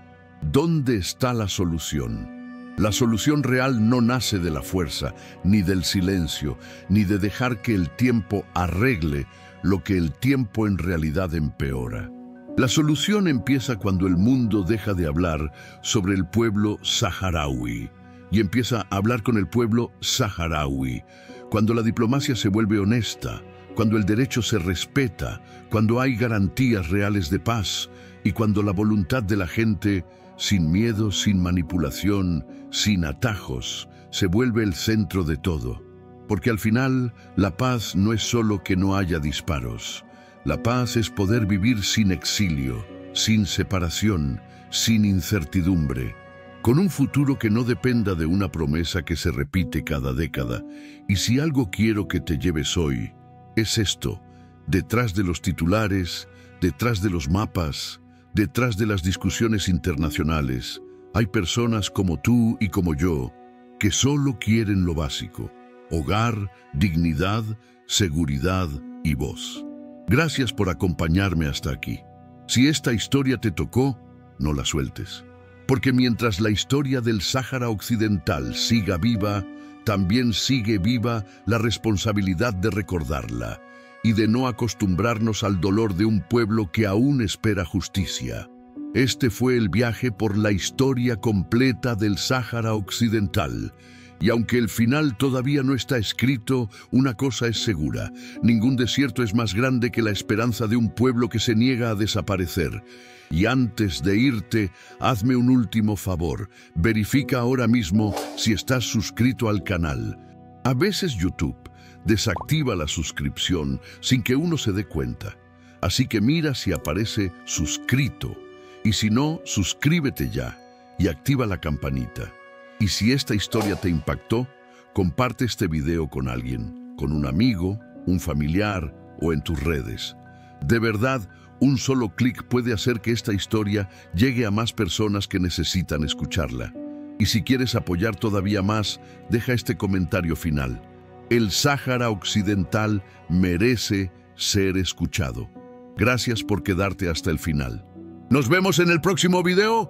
¿dónde está la solución? La solución real no nace de la fuerza, ni del silencio, ni de dejar que el tiempo arregle lo que el tiempo en realidad empeora. La solución empieza cuando el mundo deja de hablar sobre el pueblo saharaui y empieza a hablar con el pueblo saharaui, cuando la diplomacia se vuelve honesta, cuando el derecho se respeta, cuando hay garantías reales de paz y cuando la voluntad de la gente, sin miedo, sin manipulación, sin atajos, se vuelve el centro de todo. Porque al final, la paz no es solo que no haya disparos. La paz es poder vivir sin exilio, sin separación, sin incertidumbre, con un futuro que no dependa de una promesa que se repite cada década. Y si algo quiero que te lleves hoy, es esto: detrás de los titulares, detrás de los mapas, detrás de las discusiones internacionales, hay personas como tú y como yo, que solo quieren lo básico: hogar, dignidad, seguridad y voz. Gracias por acompañarme hasta aquí. Si esta historia te tocó, no la sueltes. Porque mientras la historia del Sáhara Occidental siga viva, también sigue viva la responsabilidad de recordarla y de no acostumbrarnos al dolor de un pueblo que aún espera justicia. Este fue el viaje por la historia completa del Sáhara Occidental. Y aunque el final todavía no está escrito, una cosa es segura: ningún desierto es más grande que la esperanza de un pueblo que se niega a desaparecer. Y antes de irte, hazme un último favor: verifica ahora mismo si estás suscrito al canal. A veces YouTube desactiva la suscripción sin que uno se dé cuenta. Así que mira si aparece suscrito. Y si no, suscríbete ya y activa la campanita. Y si esta historia te impactó, comparte este video con alguien, con un amigo, un familiar o en tus redes. De verdad, un solo clic puede hacer que esta historia llegue a más personas que necesitan escucharla. Y si quieres apoyar todavía más, deja este comentario final: el Sáhara Occidental merece ser escuchado. Gracias por quedarte hasta el final. Nos vemos en el próximo video.